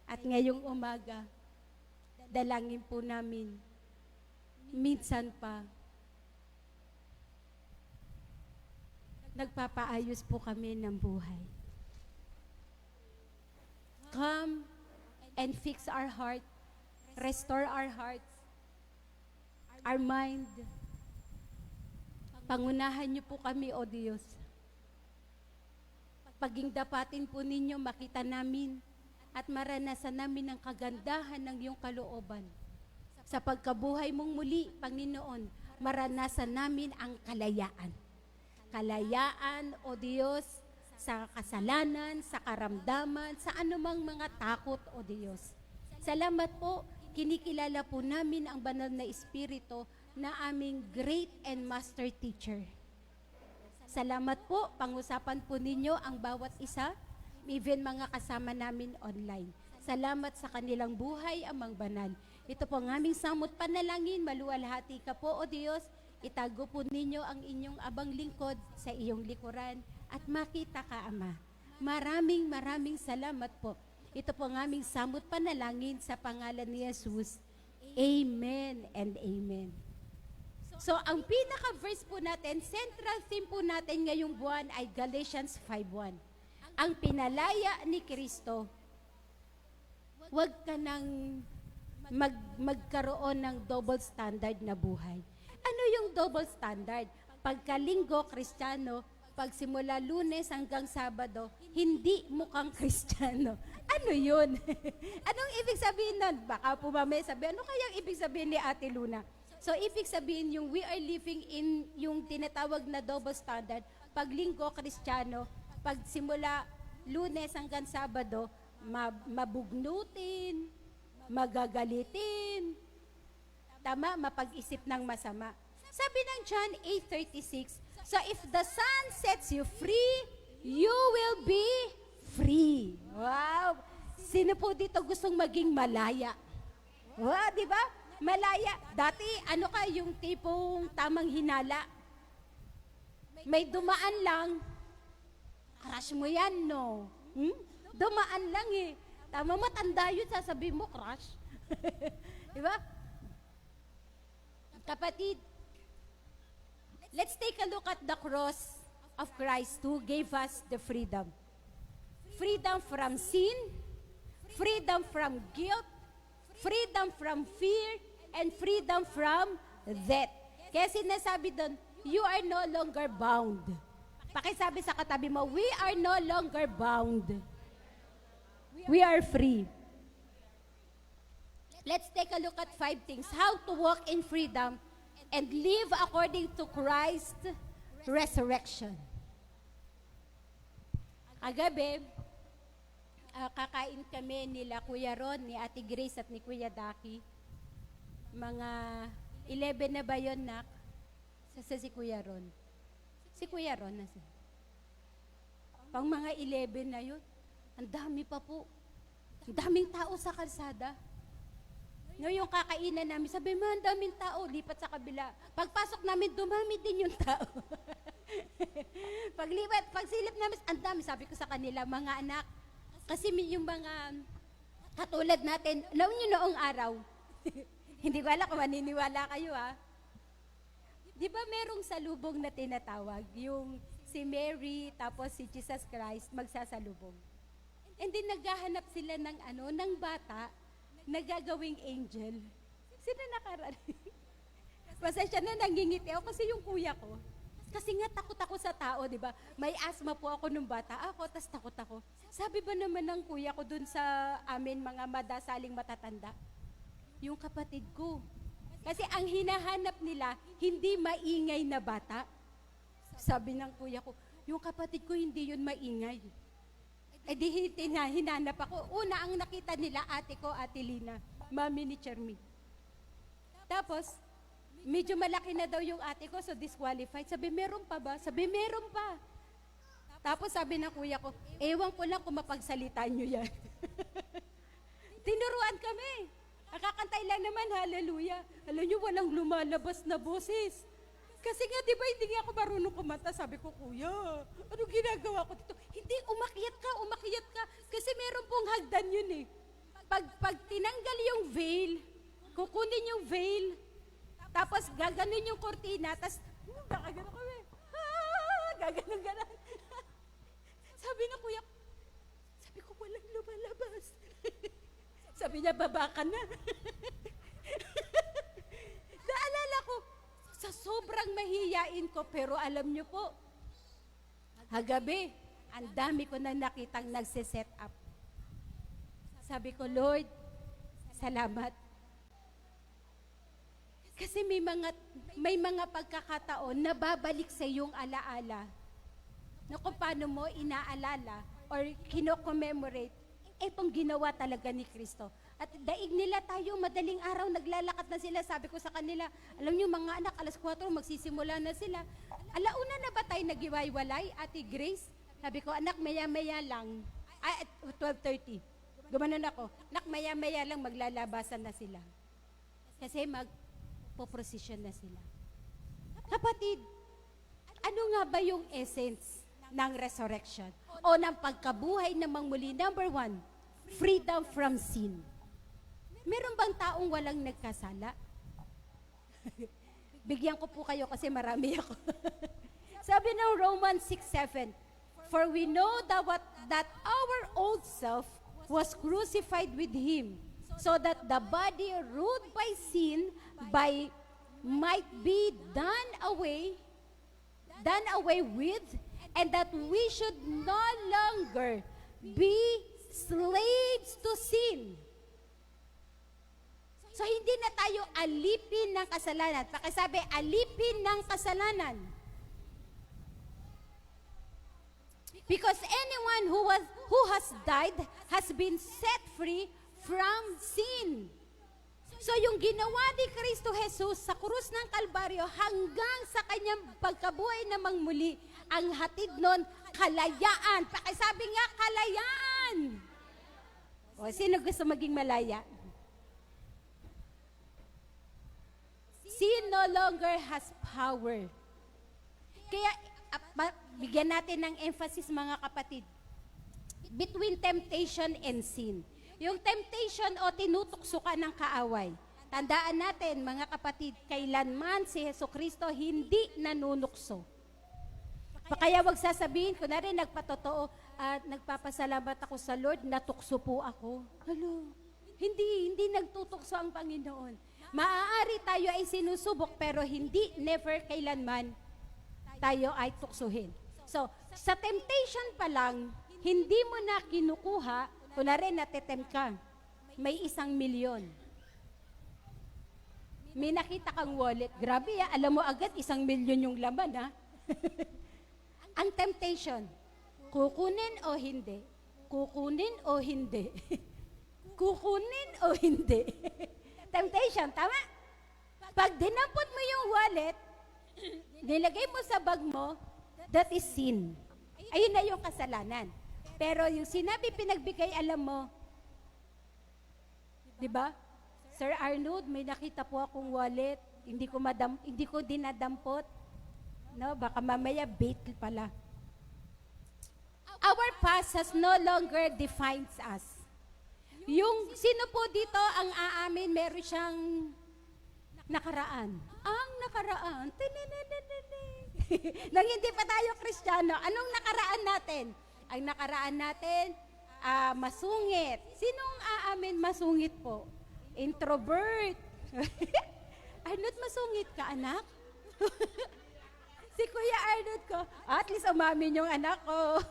At ngayong umaga, dalangin po namin, minsan pa, nagpapaayos po kami ng buhay. Come and fix our heart, restore our hearts, our mind. Pangunahan niyo po kami, O Diyos. Paging dapatin po ninyo, makita namin at maranasan namin ang kagandahan ng iyong kalooban. Sa pagkabuhay mong muli, Panginoon, maranasan namin ang kalayaan. Kalayaan, O Diyos, sa kasalanan, sa karamdaman, sa anumang mga takot, O Diyos. Salamat po, kinikilala po namin ang banal na Espiritu na aming great and master teacher. Salamat po, pangusapan po ninyo ang bawat isa, even mga kasama namin online. Salamat sa kanilang buhay, Amang Banal. Ito po ang aming samot panalangin, maluwalhati ka po, O Diyos. Itago po ninyo ang inyong abang lingkod sa iyong likuran at makita ka, Ama. Maraming salamat po. Ito po ang aming samot panalangin sa pangalan ni Jesus. Amen and amen. So, ang pinaka-verse po natin, central theme po natin ngayong buwan ay Galatians 5:1. Ang pinalaya ni Kristo, huwag ka nang magkaroon ng double standard na buhay. Ano yung double standard? Pagkalinggo, Kristiyano, pagsimula Lunes hanggang Sabado, hindi mukhang Kristiyano. Ano yun? Anong ibig sabihin nun? Baka po mamaya sabi, ano kayang ibig sabihin ni Ate Luna? So, ibig sabihin yung we are living in yung tinatawag na double standard, pag linggo, Kristiyano, pag simula Lunes hanggang Sabado, mabugnutin, magagalitin, tama, mapag-isip ng masama. Sabi ng John 8:36, so if the Son sets you free, you will be free. Wow! Sino po dito gustong maging malaya? Wow, di ba? Malaya. Dati, ano ka, yung tipong tamang hinala. May dumaan lang, crush mo yan, no? Dumaan lang eh. Tama, matanda yun, sasabihin mo, crush. Diba? Kapatid, let's take a look at the cross of Christ who gave us the freedom. Freedom from sin, freedom from guilt, freedom from fear, and freedom from death. Kaya sinasabi doon, you are no longer bound. Pakisabi sa katabi mo, we are no longer bound. We are free. Let's take a look at 5 things. How to walk in freedom and live according to Christ's resurrection. Kagabi, kakain kami nila Kuya Ron, ni Ate Grace at ni Kuya Daki. Mga 11 na ba yun, Nak? Sa si Kuya Ron. Si Kuya Ron na siya. Pang mga 11 na yun, ang dami pa po. Ang daming tao sa kalsada. No, yung kakainan namin, sabi mo, ang daming tao, lipat sa kabila. Pagpasok namin, dumami din yung tao. Pagsilip namin, ang dami, sabi ko sa kanila, mga anak, kasi yung mga katulad natin, alam nyo noong araw, hindi ko alam kung maniniwala kayo ha. Di ba merong salubong na tinatawag, yung si Mary tapos si Jesus Christ magsasalubong. And then naghahanap sila ng ng bata na gagawing angel. Sino nakarating? Pasensya na, nangingiti ako kasi yung kuya ko. Kasi nga takot ako sa tao, di ba? May asthma po ako nung bata ako, tas takot ako. Sabi ba naman ng kuya ko dun sa amin mga madasaling matatanda? Yung kapatid ko. Kasi ang hinahanap nila, hindi maingay na bata. Sabi ng kuya ko, yung kapatid ko hindi yun maingay. Eh di hinanap ako. Una ang nakita nila, ate ko, Ate Lina, mami ni Chermy. Tapos, medyo malaki na daw yung ate ko, so disqualified. Sabi, meron pa ba? Sabi, meron pa. Tapos sabi ng kuya ko, ewan ko lang kung mapagsalita nyo yan. Tinuruan kami. Nakakantay lang naman, hallelujah. Alam nyo, walang lumalabas na boses. Kasi nga, di ba, hindi nga ako marunong kumanta. Sabi ko, kuya, ano ginagawa ko dito? Hindi, umakyat ka. Kasi meron pong hagdan yun eh. Pag tinanggal yung veil, kukunin yung veil, tapos gaganon yung kortina, tapos gaganon kami. Gaganon. Sabi ng kuya, sabi ko, walang lumalabas. Sabi niya, baba ka na. Naalala ko, sa sobrang mahiyain ko, pero alam niyo po, hagabi, ang dami ko na nakitang nagsiset up. Sabi ko, Lord, salamat. Kasi may mga pagkakataon na babalik sa iyong alaala na kung paano mo inaalala or kino-commemorate itong ginawa talaga ni Kristo. At daig nila tayo, madaling araw, naglalakad na sila. Sabi ko sa kanila, alam niyo mga anak, alas 4, magsisimula na sila. Alauna na ba tayo nagiwaywalay, Ate Grace? Sabi ko, anak, maya-maya lang. 12:30. Gumanon ako. Anak, maya-maya lang, maglalabasan na sila. Kasi magpo-procession na sila. Kapatid, ano nga ba yung essence ng resurrection? O ng pagkabuhay na muli? Number 1, freedom from sin. Meron bang taong walang nagkasala? Bigyan ko po kayo kasi marami ako. Sabi ng Romans 6:7, for we know that our old self was crucified with Him, so that the body ruled by sin might be done away with, and that we should no longer be slaves to sin. So hindi na tayo alipin ng kasalanan. Pakisabi, alipin ng kasalanan. Because anyone who has died has been set free from sin. So yung ginawa ni Kristo Jesus sa krus ng Kalbaryo hanggang sa kanyang pagkabuhay na muli, ang hatid nun, kalayaan. Pakisabi nga, kalayaan. O, sino gusto maging malaya? Sin no longer has power. Kaya, bigyan natin ng emphasis mga kapatid. Between temptation and sin. Yung temptation o tinutukso ka ng kaaway. Tandaan natin mga kapatid, kailanman si Jesucristo hindi nanunukso. Kaya wag sasabihin ko na rin nagpatotoo at nagpapasalamat ako sa Lord, natukso po ako. Hello. Hindi nagtutukso ang Panginoon. Maaari tayo ay sinusubok pero hindi, never, kailanman tayo ay tuksuhin. So, sa temptation pa lang, hindi mo na kinukuha, kunwari natetempt ka, may 1,000,000. May nakita kang wallet, grabe alam mo agad 1,000,000 yung laman ha. Ang temptation, kukunin o hindi? Kukunin o hindi? Kukunin o hindi? Temptation, tama? Pag dinampot mo yung wallet, nilagay mo sa bag mo, that is sin. Ayun na yung kasalanan. Pero yung sinabi pinagbigay, alam mo, di ba? Sir Arnold, may nakita po akong wallet, hindi ko dinadampot. No, baka mamaya bait pala. Our past has no longer defines us. Yung sino po dito ang aamin, meron siyang nakaraan. Ang nakaraan. Nang hindi pa tayo Kristiyano, anong nakaraan natin? Ang nakaraan natin, masungit. Sinong aamin masungit po? Introvert. Arnold, masungit ka, anak? Si Kuya Arnold ko, at least umamin yung anak ko.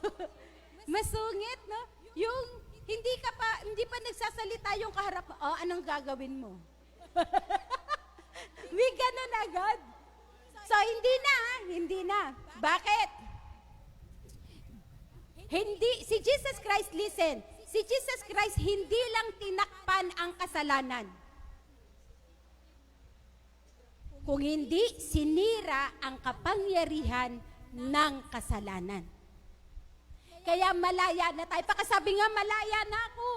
Masungit, no? Yung hindi pa nagsasalita yung kaharap mo, oh, anong gagawin mo? May ganun agad. So, hindi na. Bakit? Si Jesus Christ, listen, si Jesus Christ hindi lang tinakpan ang kasalanan. Kung hindi, sinira ang kapangyarihan ng kasalanan. Kaya malaya na tayo. Pakasabi nga, malaya na ako.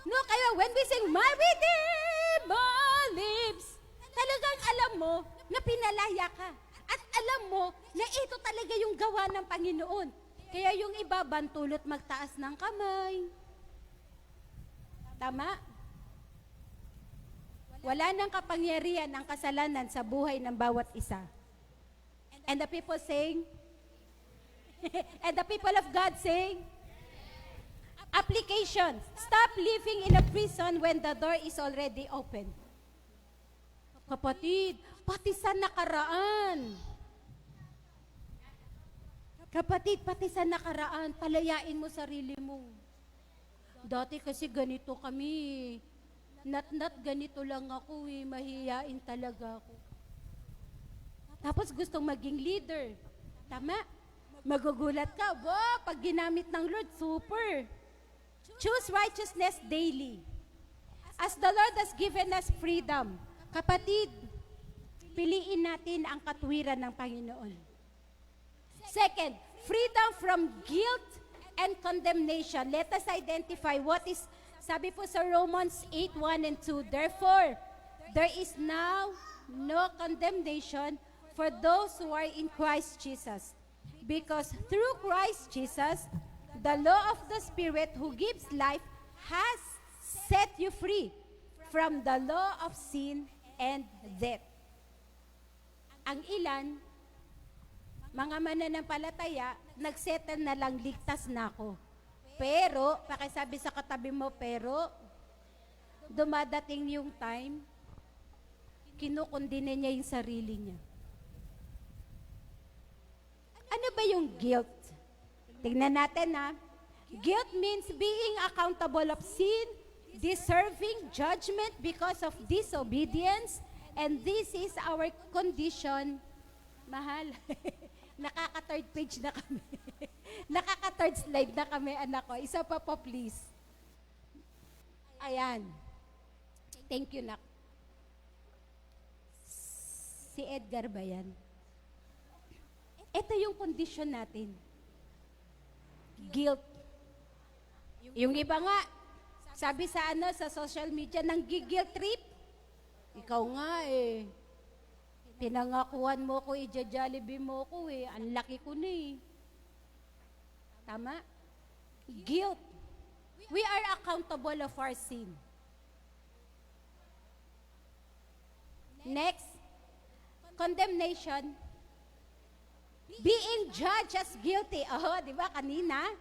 No, kaya when we sing, My Redeemer lives, talagang alam mo na pinalaya ka. At alam mo na ito talaga yung gawa ng Panginoon. Kaya yung iba, bantulot magtaas ng kamay. Tama? Wala nang kapangyarihan ang kasalanan sa buhay ng bawat isa. And the people saying, and the people of God saying, application, stop living in a prison when the door is already open. Kapatid, pati sa nakaraan. Kapatid, pati sa nakaraan, palayain mo sarili mo. Dati kasi ganito kami. Not ganito lang ako eh, mahiyain talaga ako. Tapos gustong maging leader. Tama? Magugulat ka, wow, pag ginamit ng Lord, super. Choose righteousness daily. As the Lord has given us freedom, kapatid, piliin natin ang katwiran ng Panginoon. Second, freedom from guilt and condemnation. Let us identify what is, sabi po sa Romans 8:1 and 2, therefore, there is now no condemnation for those who are in Christ Jesus. Because through Christ Jesus, the law of the Spirit who gives life has set you free from the law of sin and death. Ang ilan, mga mananampalataya, nagsettle na lang, ligtas na ako. Pero, pakisabi sa katabi mo, pero, dumadating yung time, kinukundina niya yung sarili niya. Ano ba yung guilt? Tingnan natin ha. Guilt means being accountable of sin, deserving judgment because of disobedience, and this is our condition. Mahal. Nakaka-third page na kami. Nakaka-third slide na kami, anak ko. Isa pa po, please. Ayan. Thank you, nak. Si Edgar ba yan? Ito yung condition natin. Guilt. Yung iba nga, sabi sa sa social media, nang guilt trip. Ikaw nga eh. Pinangakuhan mo ko, i-jollibee mo ko eh. Ang laki ko na eh. Tama? Guilt. We are accountable of our sin. Next, condemnation. Being judged as guilty. Oh, di ba kanina?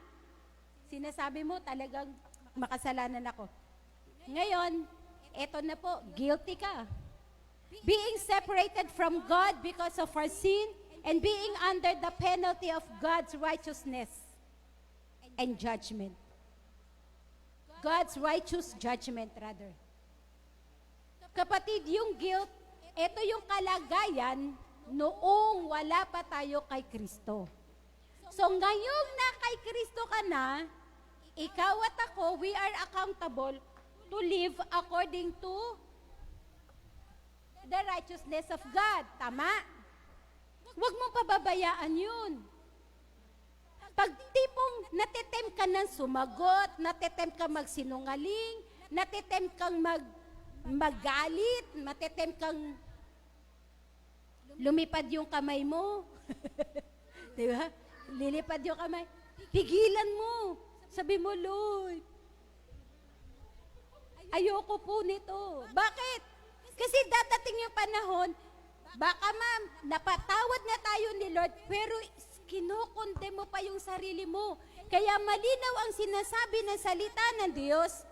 Sinasabi mo talagang makasalanan ako. Ngayon, eto na po, guilty ka. Being separated from God because of our sin and being under the penalty of God's righteousness and judgment. God's righteous judgment, rather. Kapatid, yung guilt, ito yung kalagayan noong wala pa tayo kay Kristo. So ngayong na kay Kristo ka na, ikaw at ako, we are accountable to live according to the righteousness of God. Tama? Huwag mong pababayaan yun. Pag tipong natitem ka ng sumagot, natitem ka magsinungaling, natitem kang magalit, natitem kang lumipad yung kamay mo. Di ba? Lilipad yung kamay. Pigilan mo. Sabi mo, Lord, ayoko po nito. Bakit? Kasi dadating yung panahon, baka ma'am, napatawad na tayo ni Lord, pero kinukonde mo pa yung sarili mo. Kaya malinaw ang sinasabi ng salita ng Diyos,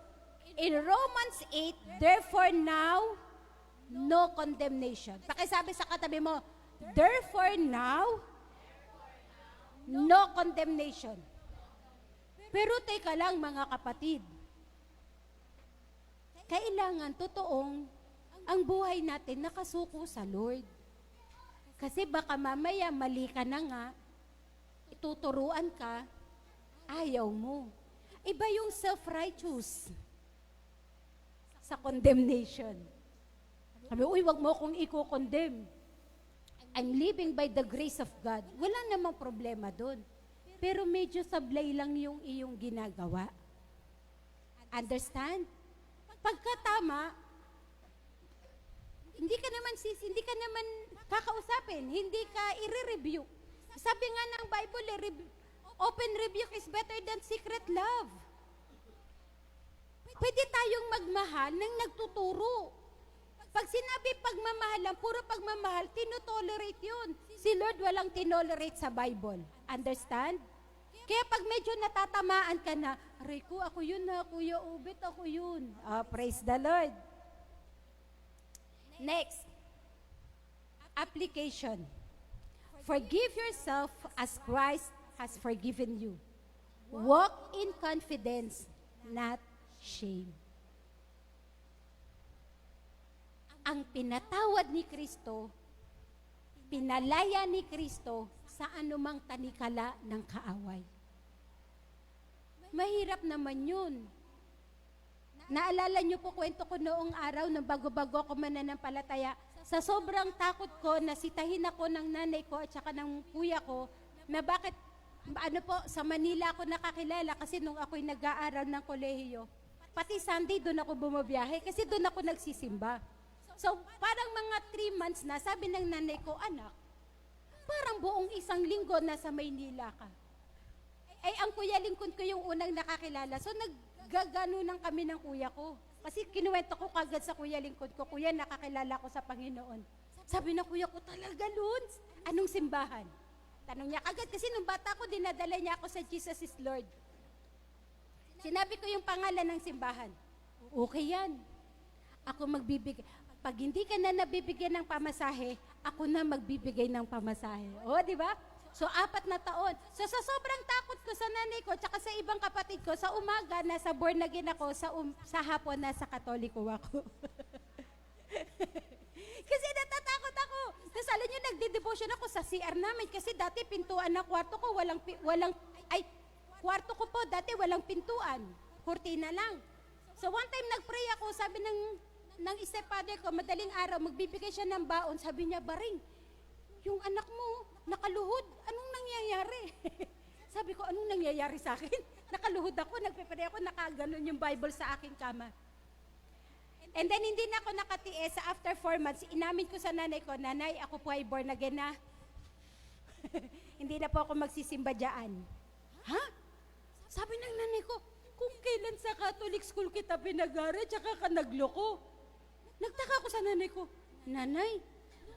In Romans 8, therefore now, no condemnation. Pakisabi sa katabi mo, therefore now, no condemnation. Pero teka lang mga kapatid, kailangan totoong ang buhay natin nakasuko sa Lord. Kasi baka mamaya mali ka na nga, ituturuan ka, ayaw mo. Iba yung self-righteous sa condemnation. Sabi, uy, wag mo akong i-condemn. I'm living by the grace of God. Wala namang problema doon. Pero medyo sablay lang yung iyong ginagawa. Understand? Pagkatama, hindi ka naman kakausapin, hindi ka i-review. Sabi nga ng Bible, open rebuke is better than secret love. Pwede tayong magmahal ng nagtuturo. Pag sinabi pagmamahalan, puro pagmamahal, tinotolerate yun. Si Lord walang tinolerate sa Bible. Understand? Kaya pag medyo natatamaan ka na, aray ko, ako yun na, Kuya Ubet, ako yun. Praise the Lord. Next, application. Forgive yourself as Christ has forgiven you. Walk in confidence, not shame. Ang pinatawad ni Kristo, pinalaya ni Kristo sa anumang tanikala ng kaaway. Mahirap naman yun. Naalala niyo po kwento ko noong araw nang bago-bago ako mananampalataya. Sa sobrang takot ko, nasitahin ako ng nanay ko at saka ng kuya ko na bakit, sa Manila ako nakakilala kasi nung ako'y nag-aaral ng kolehiyo. Pati Sunday doon ako bumabiyahe kasi doon ako nagsisimba. So parang mga 3 months na, sabi ng nanay ko, anak, parang buong isang linggo nasa Maynila ka. Ay, ang kuya lingkod ko yung unang nakakilala. So naggaganunan kami ng kuya ko. Kasi kinuwento ko kagad sa kuya lingkod ko, kuya, nakakilala ko sa Panginoon. Sabi ng kuya ko, talaga, Lods? Anong simbahan? Tanong niya kagad, kasi nung bata ko, dinadala niya ako sa Jesus is Lord. Sinabi ko yung pangalan ng simbahan. Okay yan. Ako magbibigay. Pag hindi ka na nabibigyan ng pamasahe, ako na magbibigay ng pamasahe. O, di ba? So, 4 na taon. So, sa sobrang takot ko sa nanay ko, tsaka sa ibang kapatid ko, sa umaga, nasa born again ako, sa hapon, nasa katoliko ako. Kasi natatakot ako. Tapos alam nyo, nagde-devotion ako sa CR namin, kasi dati pintuan ng kwarto ko, kwarto ko po, dati walang pintuan. Kurtina lang. So, one time nagpray ako, sabi ng stepfather ko, madaling araw, magbibigay siya ng baon, sabi niya, Baring, yung anak mo, nakaluhod, anong nangyayari? Sabi ko, anong nangyayari sa akin? Nakaluhod ako, nagpipray ako, nakaganon yung Bible sa aking kama. And then, hindi na ako nakatiis. After 4 months, inamin ko sa nanay ko, Nanay, ako po ay born again na. Hindi na po ako magsisimba dyan. Ha? Sabi ng nanay ko, kung kailan sa Catholic school kita pinag-aral, tsaka ka nagloko. Nagtaka ko sa nanay ko, Nanay,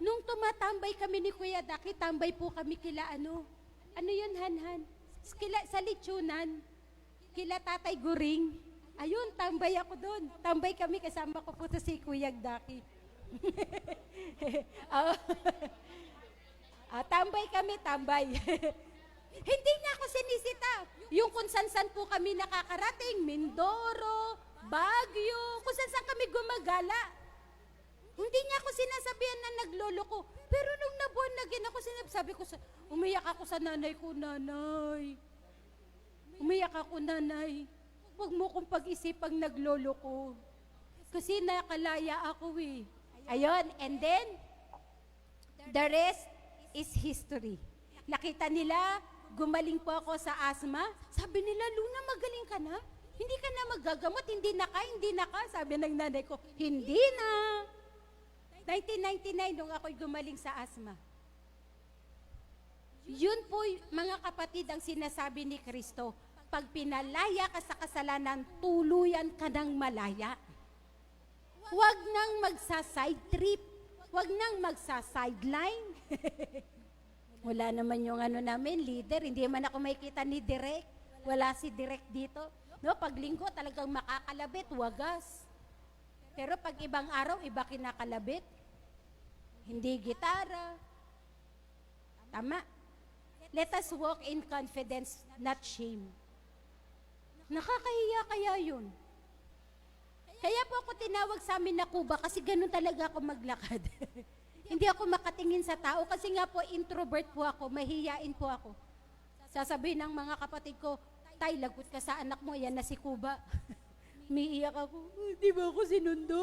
nung tumatambay kami ni Kuya Daki, tambay po kami kila ano yun, Han? Sa Litsunan, kila Tatay Guring. Ayun, tambay ako doon. Tambay kami, kasama ko po si Kuya Daki. Tambay kami. Hindi niya ako sinisita. Yung kung san-san po kami nakakarating, Mindoro, Baguio, kung san-san kami gumagala. Hindi niya ako sinasabihan na nagloloko. Pero nung nabuhan na gin ako, sabi ko, umiyak ako sa nanay ko, Nanay. Umiyak ako, Nanay. Huwag mo kong pag-isipang nagloloko. Kasi nakalaya ako eh. Ayun, and then, the rest is history. Nakita nila, gumaling po ako sa asthma. Sabi nila, Luna, magaling ka na? Hindi ka na magagamot, hindi na ka. Sabi ng nanay ko, hindi na. 1999, nung ako'y gumaling sa asthma. Yun po, mga kapatid, ang sinasabi ni Kristo. Pag pinalaya ka sa kasalanan, tuluyan ka ng malaya. Huwag nang magsa-side trip. Huwag nang magsa-sideline. Wala naman yung namin, leader. Hindi man ako makikita ni Direk. Wala si Direk dito. No, pag linggo talagang makakalabit, wagas. Pero pag ibang araw, iba kinakalabit. Hindi gitara. Tama. Let us walk in confidence, not shame. Nakakahiya kaya yun. Kaya po ako tinawag sa amin na Kuba kasi ganun talaga ako maglakad. Hindi ako makatingin sa tao kasi nga po introvert po ako, mahihiyain po ako. Sasabihin ng mga kapatid ko, Tay, lagot ka sa anak mo, yan na si Kuba. Umiiyak ako, di ba ako sinundo?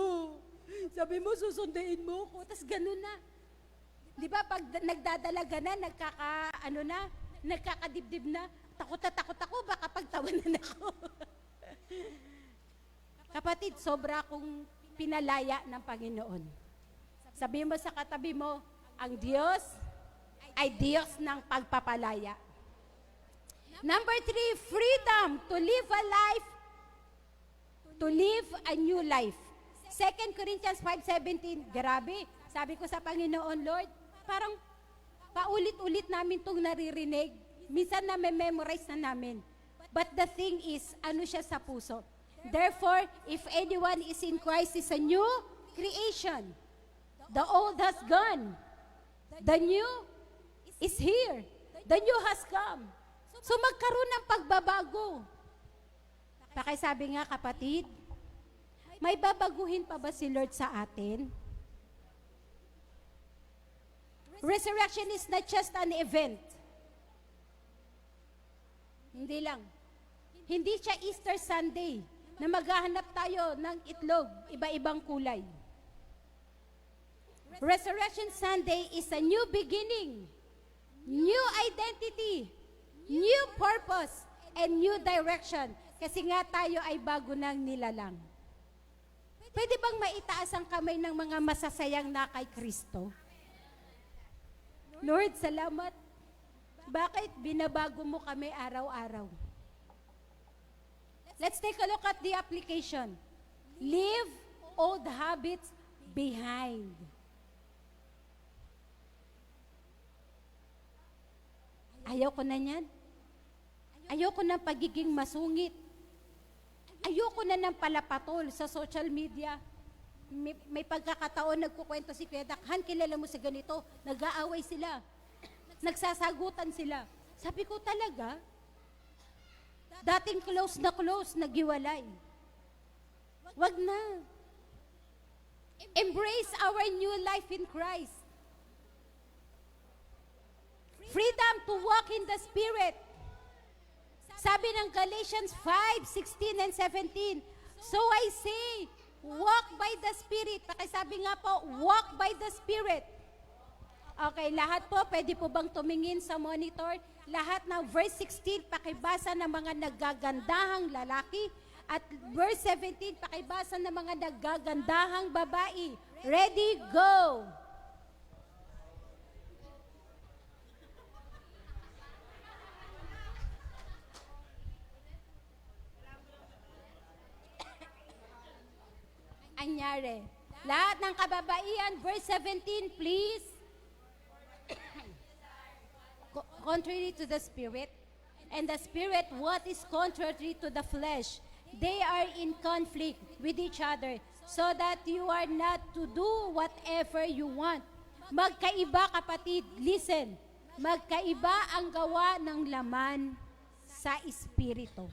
Sabi mo, susundain mo ako. Tapos ganun na. Di ba, pag nagdadalaga na, nagkakadibdib na, takot ako, baka pagtawanan ako. Kapatid, sobra akong pinalaya ng Panginoon. Sabi mo sa katabi mo, ang Diyos ay Diyos ng pagpapalaya. Number 3, freedom to live a life, to live a new life. 2 Corinthians 5:17, grabe. Sabi ko sa Panginoon, Lord, parang paulit-ulit namin itong naririnig. Minsan na memorize na namin. But the thing is, ano siya sa puso? Therefore, if anyone is in Christ, is a new creation. The old has gone. The new is here. The new has come. So magkaroon ng pagbabago. Pakisabi nga kapatid, may babaguhin pa ba si Lord sa atin? Resurrection is not just an event. Hindi lang. Hindi siya Easter Sunday na maghahanap tayo ng itlog, iba-ibang kulay. Resurrection Sunday is a new beginning, new identity, new purpose, and new direction. Kasi nga tayo ay bago ng nilalang. Pwede bang maitaas ang kamay ng mga masasayang na kay Kristo? Lord, salamat. Bakit binabago mo kami araw-araw? Let's take a look at the application. Leave old habits behind. Ayoko na niyan. Ayoko na pagiging masungit. Ayoko na ng palapatol sa social media. May pagkakataon nagkukwento si Kuya Dak, Han, kilala mo sa ganito, nag-aaway sila. Nagsasagutan sila. Sabi ko talaga, dating close, nagiwalay. Wag na. Embrace our new life in Christ. Freedom to walk in the Spirit. Sabi ng Galatians 5:16 and 17, so I say, walk by the Spirit. Pakisabi nga po, walk by the Spirit. Okay, lahat po, pwede po bang tumingin sa monitor? Lahat ng verse 16, pakibasa ng mga naggagandahang lalaki. At verse 17, pakibasa ng mga naggagandahang babae. Ready, go! Anyari. Lahat ng kababaihan, verse 17, please. Contrary to the Spirit, and the Spirit what is contrary to the flesh. They are in conflict with each other, so that you are not to do whatever you want. Magkaiba, kapatid, listen. Magkaiba ang gawa ng laman sa Espiritu.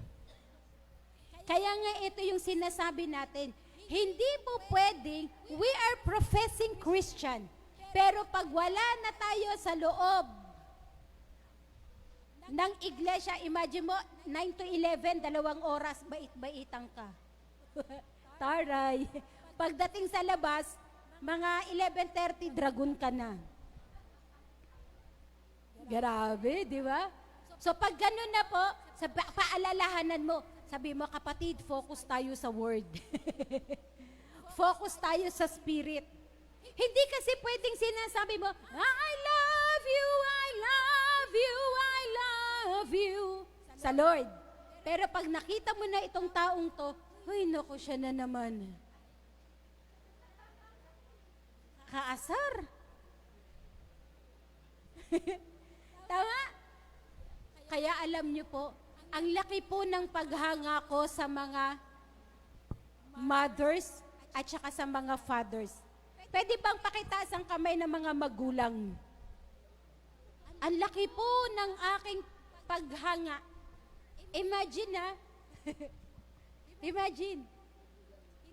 Kaya nga ito yung sinasabi natin, hindi po pwedeng, we are professing Christian, pero pag wala na tayo sa loob ng iglesia, imagine mo, 9 to 11, 2 oras, bait-baitang ka. Taray. Pagdating sa labas, mga 11:30, dragon ka na. Grabe, di ba? So pag ganun na po, paalalahanan mo, sabi mo, kapatid, focus tayo sa word. Focus tayo sa spirit. Hindi kasi pwedeng sinasabi mo, I love you, I love you, I love you, sa Lord. Pero pag nakita mo na itong taong to, ay, naku, siya na naman. Kaasar. Tama? Kaya alam niyo po, Ang laki po ng paghanga ko sa mga mothers at saka sa mga fathers. Pwede bang pakitaas ang kamay ng mga magulang? Ang laki po ng aking paghanga. Imagine na, imagine,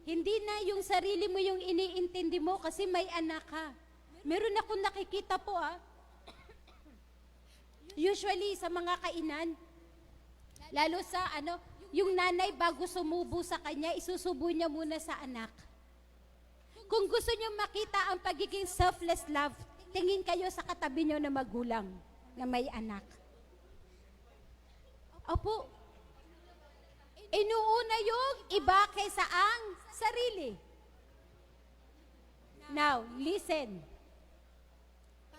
hindi na yung sarili mo yung iniintindi mo kasi may anak ka. Meron akong nakikita po usually sa mga kainan, lalo sa yung nanay bago sumubo sa kanya, isusubo niya muna sa anak. Kung gusto niyo makita ang pagiging selfless love, tingin kayo sa katabi niyo na magulang na may anak. Opo, inuuna yung iba kaysa ang sarili. Now, listen.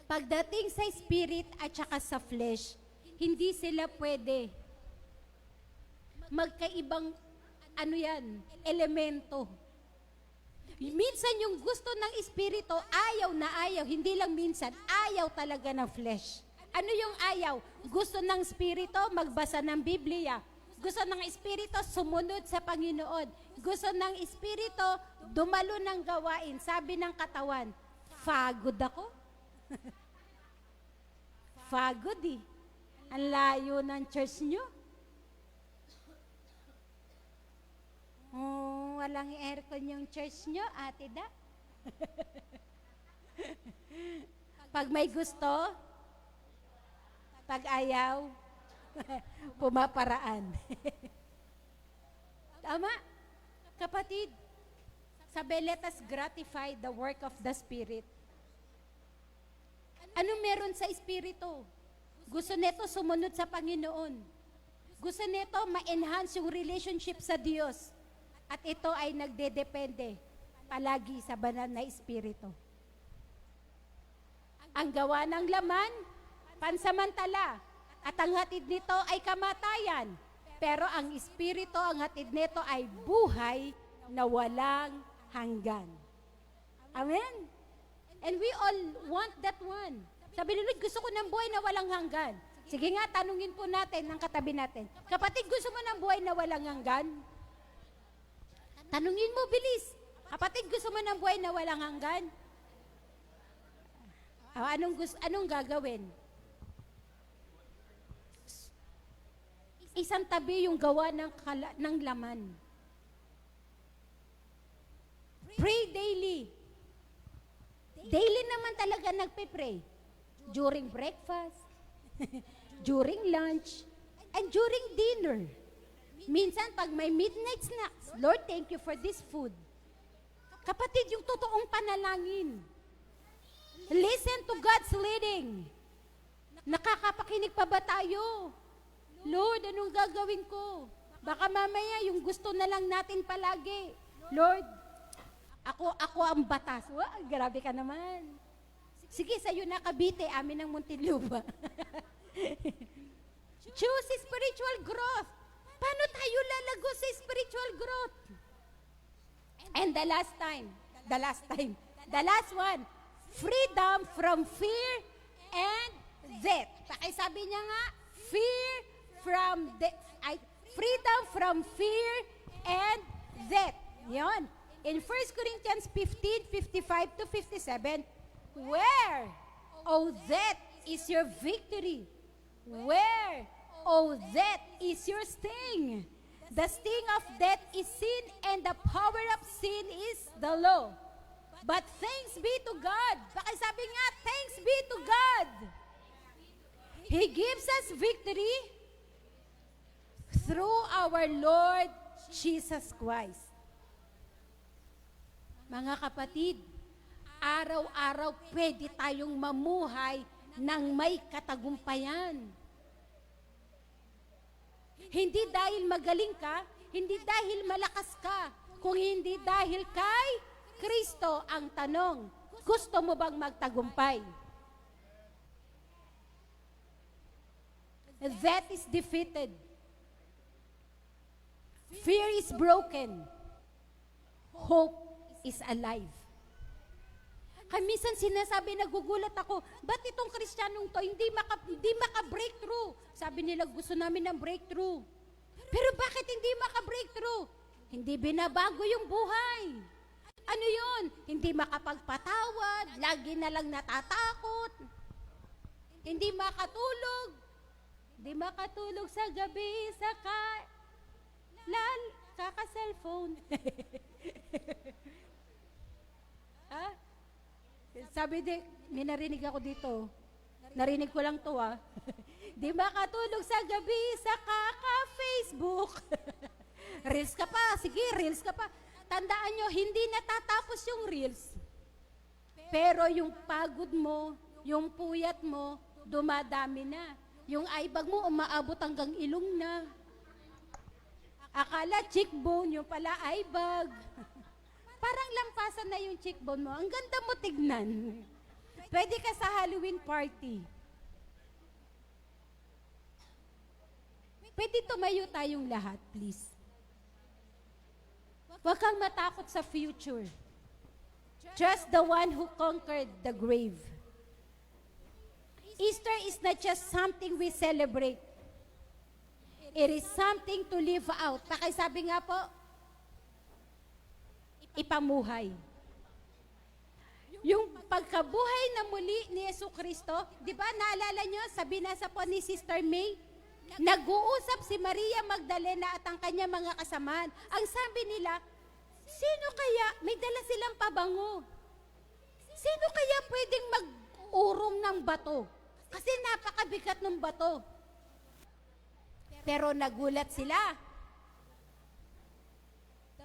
Pagdating sa spirit at saka sa flesh, hindi sila pwede magkaibang elemento. Minsan yung gusto ng espiritu, ayaw na ayaw, hindi lang minsan, ayaw talaga ng flesh. Ano yung ayaw? Gusto ng espiritu, magbasa ng Biblia. Gusto ng espiritu, sumunod sa Panginoon. Gusto ng espiritu, dumalo ng gawain. Sabi ng katawan, pagod ako. Pagod eh. Ang layo ng church nyo. Walang aircon yung church nyo, Ate Da. Pag may gusto, pag ayaw, pumaparaan. Tama? Kapatid, sabi, let us gratify the work of the Spirit. Ano meron sa Espiritu? Gusto nito sumunod sa Panginoon. Gusto nito ma-enhance yung relationship sa Diyos. At ito ay nagdedepende palagi sa banal na Espiritu. Ang gawa ng laman, pansamantala. At ang hatid nito ay kamatayan. Pero ang Espiritu, ang hatid nito ay buhay na walang hanggan. Amen? And we all want that one. Sabi ni Lord, gusto ko ng buhay na walang hanggan. Sige nga, tanungin po natin ng katabi natin. Kapatid, gusto mo ng buhay na walang hanggan? Tanungin mo, bilis. Kapatid, gusto mo ng buhay na walang hanggan? Anong gagawin? Isang tabi yung gawa ng laman. Pray daily. Daily naman talaga nagpe-pray. During breakfast, during lunch, and during dinner. Minsan, pag may midnight snacks, Lord, thank you for this food. Kapatid, yung totoong panalangin. Listen to God's leading. Nakakapakinig pa ba tayo? Lord, anong gagawin ko? Baka mamaya yung gusto na lang natin palagi. Lord, ako ang batas. Wow, grabe ka naman. Sige, sa'yo na Cavite, amin ang Muntinlupa. Choose spiritual growth. Paano tayo lalago sa spiritual growth? And the last one, freedom from fear and death. Pakisabi niya nga, freedom from fear and death. Yon. In 1 Corinthians 15:55 to 57, where, O death, is your victory? Where, O death, is your sting? The sting of death is sin, and the power of sin is the law. But thanks be to God. Pakisabi nga, thanks be to God. He gives us victory through our Lord Jesus Christ. Mga kapatid, araw-araw pwede tayong mamuhay ng may katagumpayan. Hindi dahil magaling ka, hindi dahil malakas ka, kung hindi dahil kay Kristo. Ang tanong, gusto mo bang magtagumpay? That is defeated. Fear is broken. Hope is alive. Kaya minsan sinasabi, nagugulat ako, ba't itong Kristiyanong to hindi maka-breakthrough? Sabi nila, gusto namin ng breakthrough. Pero bakit hindi maka-breakthrough? Hindi binabago yung buhay. Ano yun? Hindi makapagpatawad, lagi na lang natatakot, hindi makatulog, hindi makatulog sa gabi, kaka-cellphone. Ha? Sabi may narinig ako dito. Narinig ko lang to Di makatulog sa gabi sa kaka-Facebook. Reels ka pa, sige, reels ka pa. Tandaan nyo, hindi natatapos yung reels. Pero yung pagod mo, yung puyat mo, dumadami na. Yung eyebag mo, umaabot hanggang ilong na. Akala cheekbone, yung pala eyebag. Parang lampasan na yung cheekbone mo. Ang ganda mo tignan. Pwede ka sa Halloween party. Pwede tumayo tayong lahat, please. Huwag kang matakot sa future. Just the one who conquered the grave. Easter is not just something we celebrate. It is something to live out. Pakisabi nga po, ipamuhay. Yung pagkabuhay na muli ni Jesucristo, di ba naalala nyo, sabi nasa po ni Sister May, nag-uusap si Maria Magdalena at ang kanya mga kasamaan. Ang sabi nila, sino kaya, may dala silang pabango. Sino kaya pwedeng mag-urong ng bato? Kasi napakabigat ng bato. Pero nagulat sila.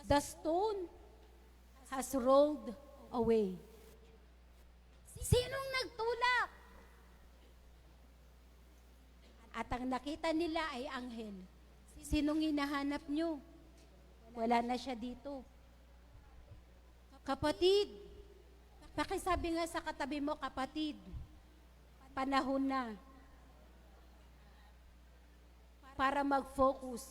The stone has rolled away. Sinong nagtulak? At ang nakita nila ay anghel. Sinong hinahanap nyo? Wala na siya dito. Kapatid, pakisabi nga sa katabi mo, kapatid, panahon na para mag-focus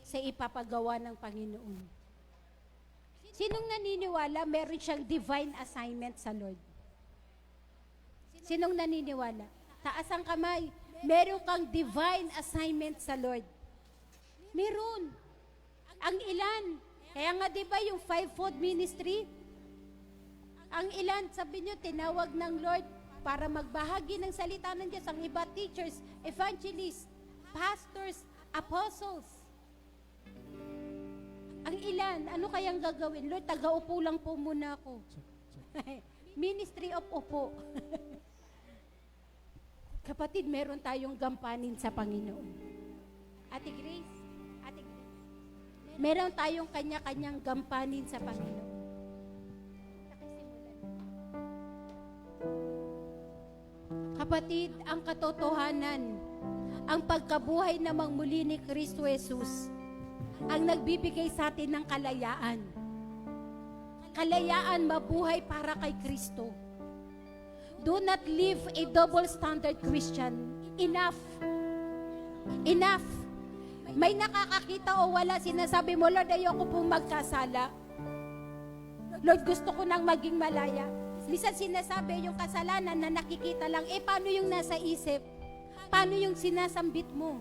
sa ipapagawa ng Panginoon. Sinong naniniwala meron siyang divine assignment sa Lord? Sinong naniniwala? Taas ang kamay. Meron kang divine assignment sa Lord. Meron. Ang ilan? Kaya nga di ba yung fivefold ministry? Ang ilan, sabi nyo, tinawag ng Lord para magbahagi ng salita ng Diyos. Ang iba, teachers, evangelists, pastors, apostles. Ang ilan, ano kayang gagawin? Lord, taga-upo lang po muna ako. Ministry of upo. Kapatid, meron tayong gampanin sa Panginoon. Ate Grace, meron tayong kanya-kanyang gampanin sa Panginoon. Kapatid, ang katotohanan, ang pagkabuhay namang muli ni Kristo Jesus, ang nagbibigay sa atin ng kalayaan. Kalayaan mabuhay para kay Kristo. Do not live a double standard Christian. Enough. Enough. May nakakakita o wala, sinasabi mo, Lord, ayoko pong magkasala. Lord, gusto ko nang maging malaya. Minsan sinasabi yung kasalanan na nakikita lang, paano yung nasa isip? Paano yung sinasambit mo?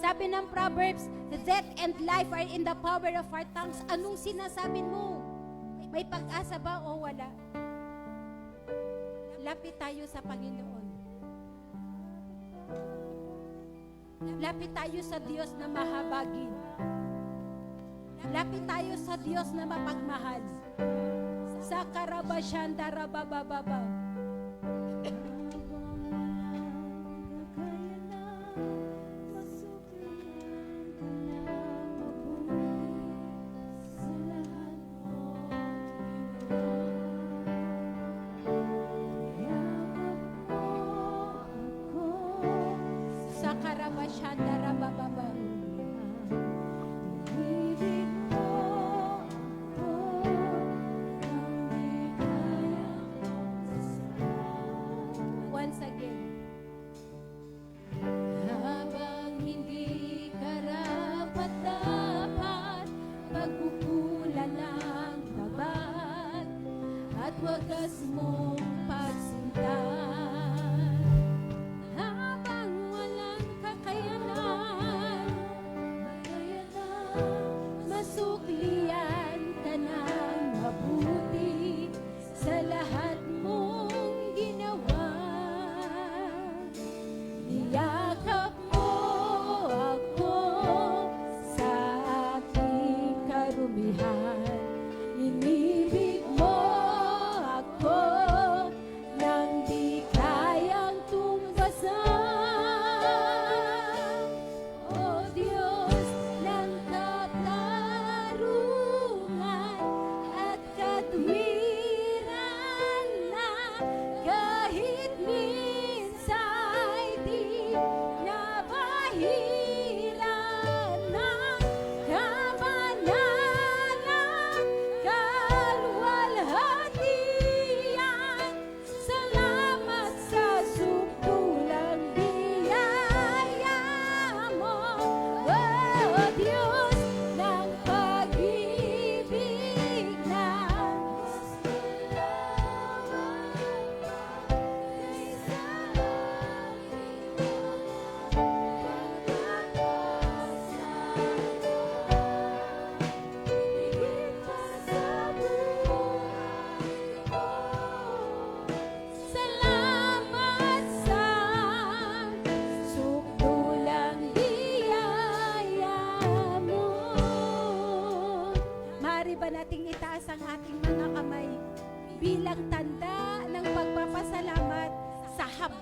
Sabi ng Proverbs, death and life are in the power of our tongues. Anong sinasabi mo? May pag-asa ba o wala? Lapit tayo sa Panginoon. Lapit tayo sa Diyos na mahabagin. Lapit tayo sa Diyos na mapagmahal. Sa Karabashanda Rabababa. Sa Karabashanda Rabababa.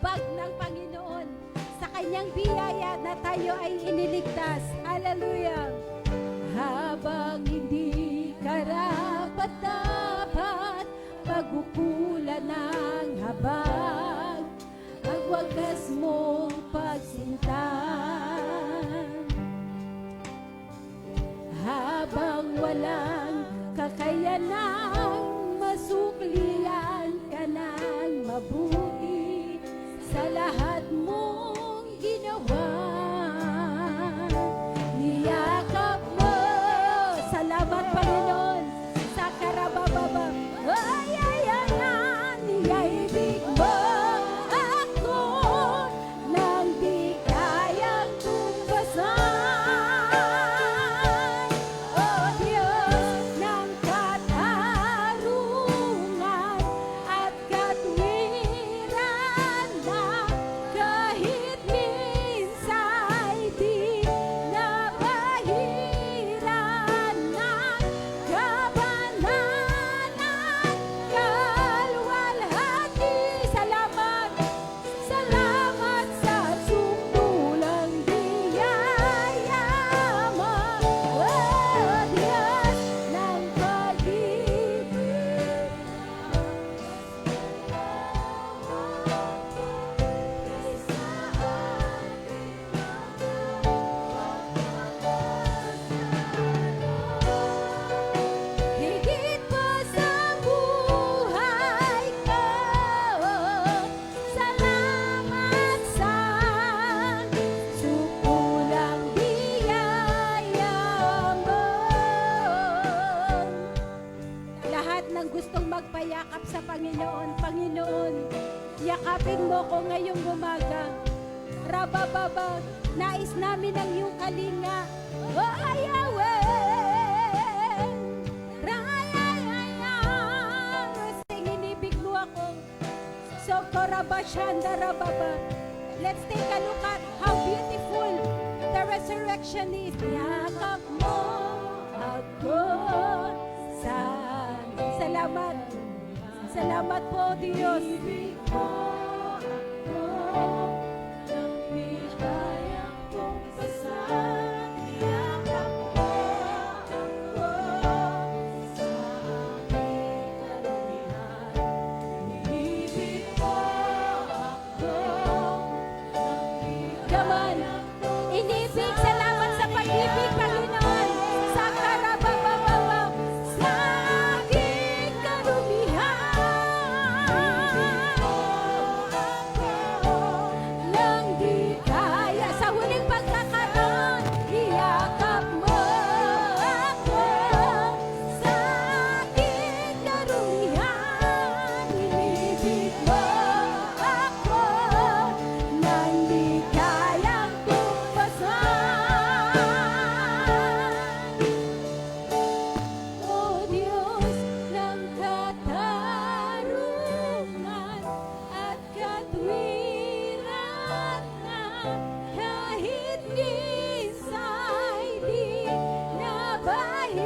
habag ng Panginoon sa kanyang biyaya na tayo ay iniligtas. Hallelujah! Habang hindi karapat-dapat pagkukulan ng habag ang wagas mong pagsintan. Habang walang kakayanang masuklian ka ng mabuti sa lahat mong ginawa. Niyakap mo, salamat Panginoon, sa karabababa. Ay, ay, ay, ay, niyaibig mo ako nang di kayang tumbasan. O Diyos ng katarungan at katwiran na kahit minsa'y di nabahiran ng kabanalan, kalwalhati. Salamat, salamat sa sumulang biyaya mo, O Diyos ng pag-ibig. Higit pa sa buhay ko, salamat sa sukulang biyaya mo. Lahat ng gustong magpayakap sa Panginoon, Panginoon, yakapin mo ko ngayong umaga. Rabababa, nais namin ang iyong kalinga. O Yahweh, Rayayayang, inibig mo ako. So, Korabashanda Rababa. Let's take a look at how beautiful the resurrection is. Yakap mo ako. Salamat. Salamat po, Diyos. Come on. Inibig, salamat sa pag-ibig, Panginoon. Sa karabababa, sa aking karumihan. Nang di kaya, sa huling pagkakataon, iyakap mo ako. Sa aking karumihan, inibig mo ako. Nang di kayang tumpasan. O Diyos ng katarungan at katwiran na kahit minsa'y di nabahiran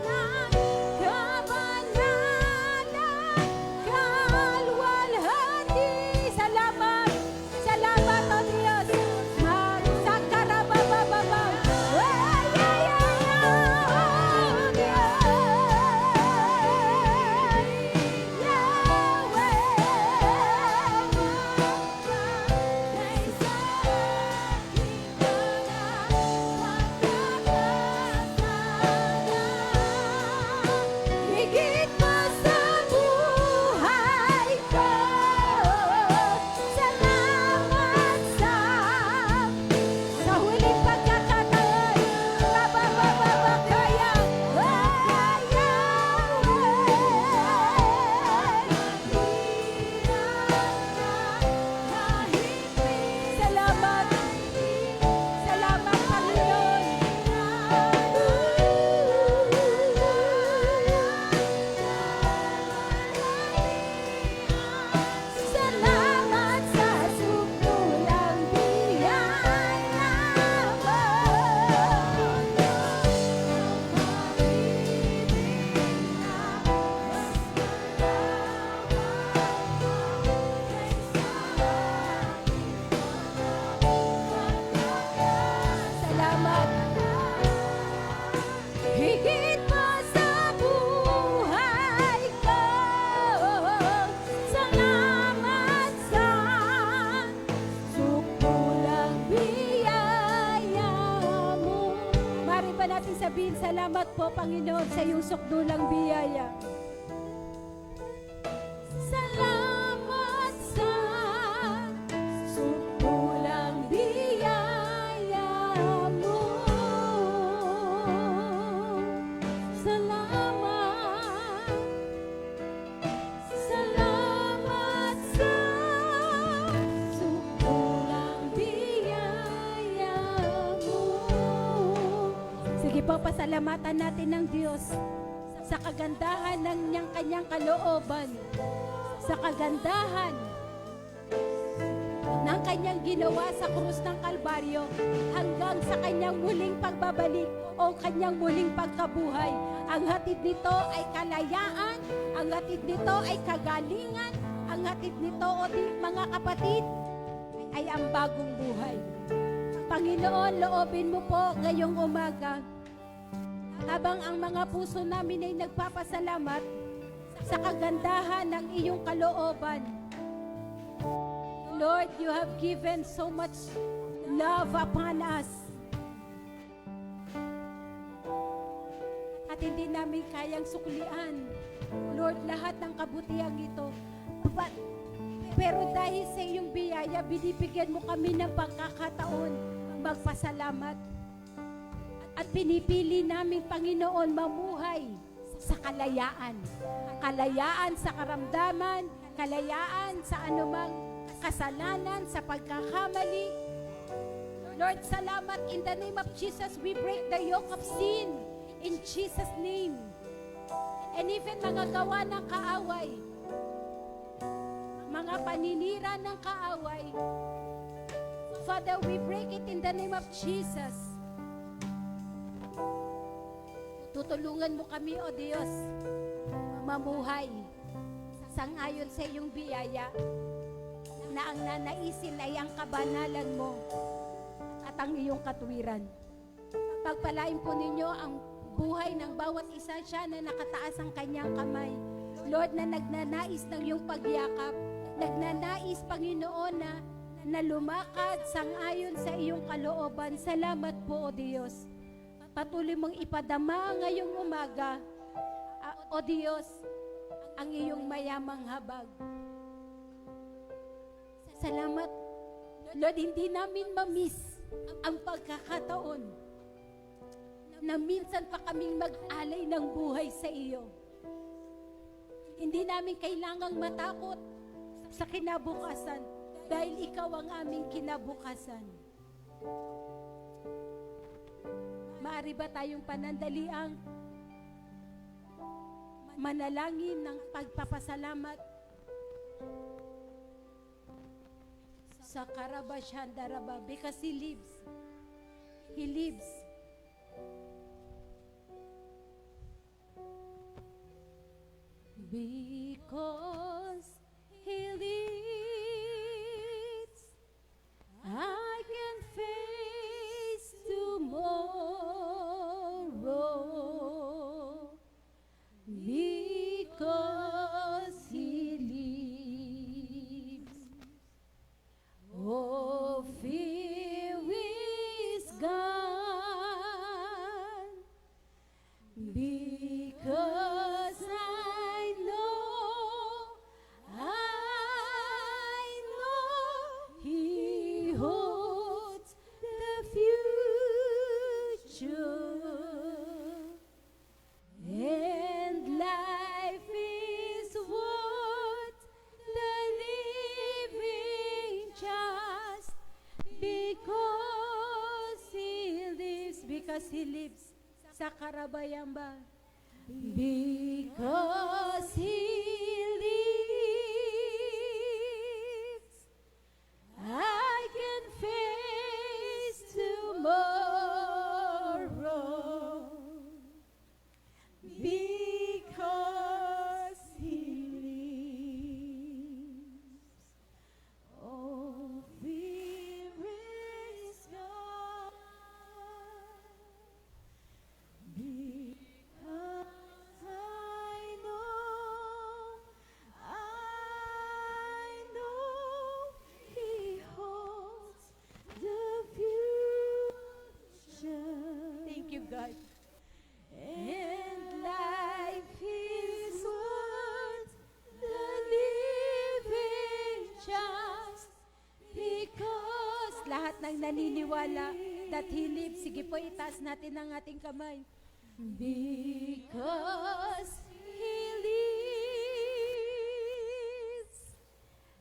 ng kabanalan, kalwalhati. Salamat, salamat o Diyos. Sa karabababa. Ay, ay, ay, ay, Diyos. Yahweh. Salamat po, Panginoon, sa iyong sukdulang biyaya. Salamat sa sukdulang biyaya mo. Salamat. Salamat sa sukdulang biyaya mo. Sige po, pasalamatan natin ng Diyos sa kagandahan ng kanyang kalooban, sa kagandahan ng kanyang ginawa sa krus ng Kalbaryo hanggang sa kanyang muling pagbabalik o kanyang muling pagkabuhay. Ang hatid nito ay kalayaan, ang hatid nito ay kagalingan, ang hatid nito o mga kapatid ay ang bagong buhay. Panginoon, loobin mo po ngayong umaga habang ang mga puso namin ay nagpapasalamat sa kagandahan ng iyong kalooban. Lord, you have given so much love upon us. At hindi namin kayang suklian, Lord, lahat ng kabutihan ito. Pero dahil sa iyong biyaya, binibigyan mo kami ng pagkakataon magpasalamat. At pinipili namin, Panginoon, mamuhay sa kalayaan. Kalayaan sa karamdaman, kalayaan sa anumang kasalanan, sa pagkakamali. Lord, salamat. In the name of Jesus, we break the yoke of sin. In Jesus' name. And even mga gawa ng kaaway, mga paninira ng kaaway, Father, we break it in the name of Jesus. Tutulungan mo kami, O Diyos, mamuhay sangayon sa iyong biyaya na ang nanaisin ay ang kabanalan mo at ang iyong katwiran. Pagpalain po ninyo ang buhay ng bawat isa siya na nakataas ang kanyang kamay. Lord, na nagnanais ng iyong pagyakap, nagnanais, Panginoon, na lumakad sangayon sa iyong kalooban. Salamat po, O Diyos. Patuloy mong ipadama ngayong umaga, O Diyos, ang iyong mayamang habag. Salamat, Lord, hindi namin mamiss ang pagkakataon na minsan pa kaming mag-alay ng buhay sa iyo. Hindi namin kailangang matakot sa kinabukasan dahil ikaw ang aming kinabukasan. Maaari ba tayong panandaliang manalangin ng pagpapasalamat sa Karabashandaraba because He lives. He lives. Because He lives, I can face tomorrow. Because He lives, oh, fear is gone. Because I know He holds the future. And life is worth the living just because He lives. Because He lives sa Karabayamba. Because He lives, I can face tomorrow. Because He lives, oh, fear is gone. Because I know He holds the future. Thank you, God. lahat ng naniniwala that He lives. Sige po, itaas natin ang ating kamay. Because He lives,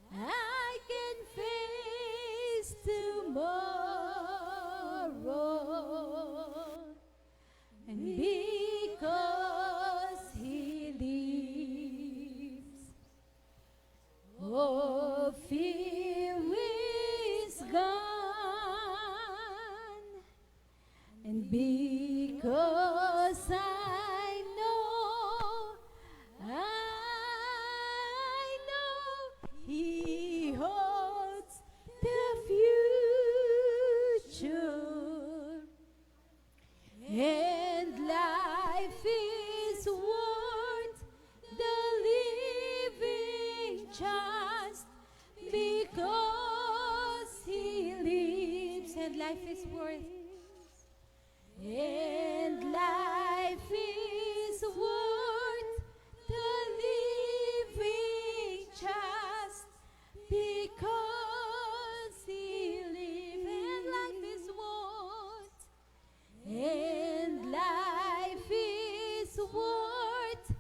I can face tomorrow. And because He lives, oh, fear is gone. And because I know He holds the future. And life is worth the living just because He lives. And life is worth. And life is worth the living just because He lives. And life is worth. And life is worth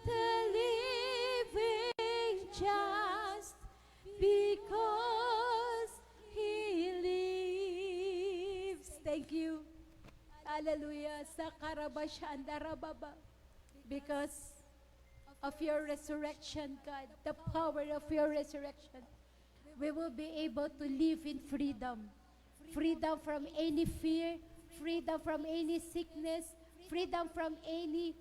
the living just because He lives. Thank you. Hallelujah. Sakarabashandarababa. Because of your resurrection, God, the power of your resurrection, we will be able to live in freedom. Freedom from any fear, freedom from any sickness, freedom from any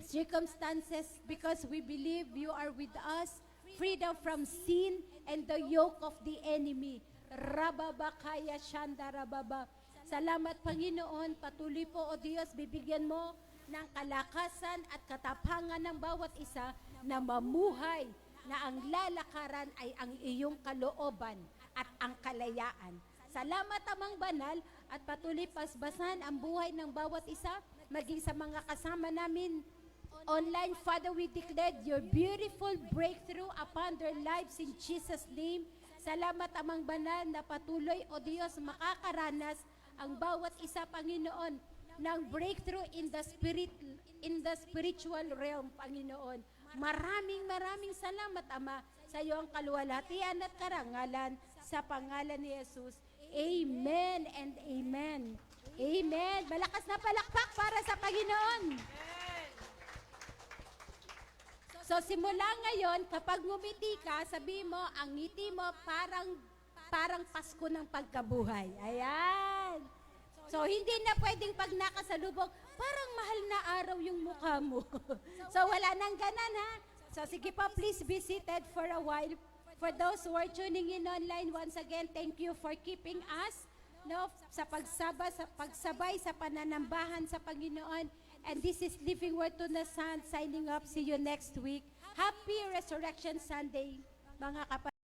circumstances, because we believe you are with us. Freedom from sin and the yoke of the enemy. Rababakaya Shandarababa. Salamat, Panginoon. Patuloy po, O Diyos, bibigyan mo ng kalakasan at katapangan ng bawat isa na mamuhay na ang lalakaran ay ang iyong kalooban at ang kalayaan. Salamat, Amang Banal, at patuloy pasbasan ang buhay ng bawat isa, maging sa mga kasama namin online. Father, we declared your beautiful breakthrough upon their lives in Jesus' name. Salamat, Amang Banal, na patuloy, O Diyos, makakaranas ang bawat isa, Panginoon, ng breakthrough in the spiritual realm, Panginoon. Maraming salamat, Ama, sa iyo ang kaluwalhatian at karangalan sa pangalan ni Jesus. Amen and amen. Amen. Malakas na palakpak para sa Panginoon. So simula ngayon, kapag ngumiti ka, sabi mo, ang ngiti mo parang Pasko ng pagkabuhay. Ayan. So hindi na pwedeng pag nakasalubong, parang mahal na araw yung mukha mo. So wala nang ganan, ha? So sige pa, please be seated for a while. For those who are tuning in online, once again, thank you for keeping us sa pagsabay sa pananambahan sa Panginoon. And this is Living Word to the Sun signing up. See you next week. Happy Resurrection Sunday, mga kapatid.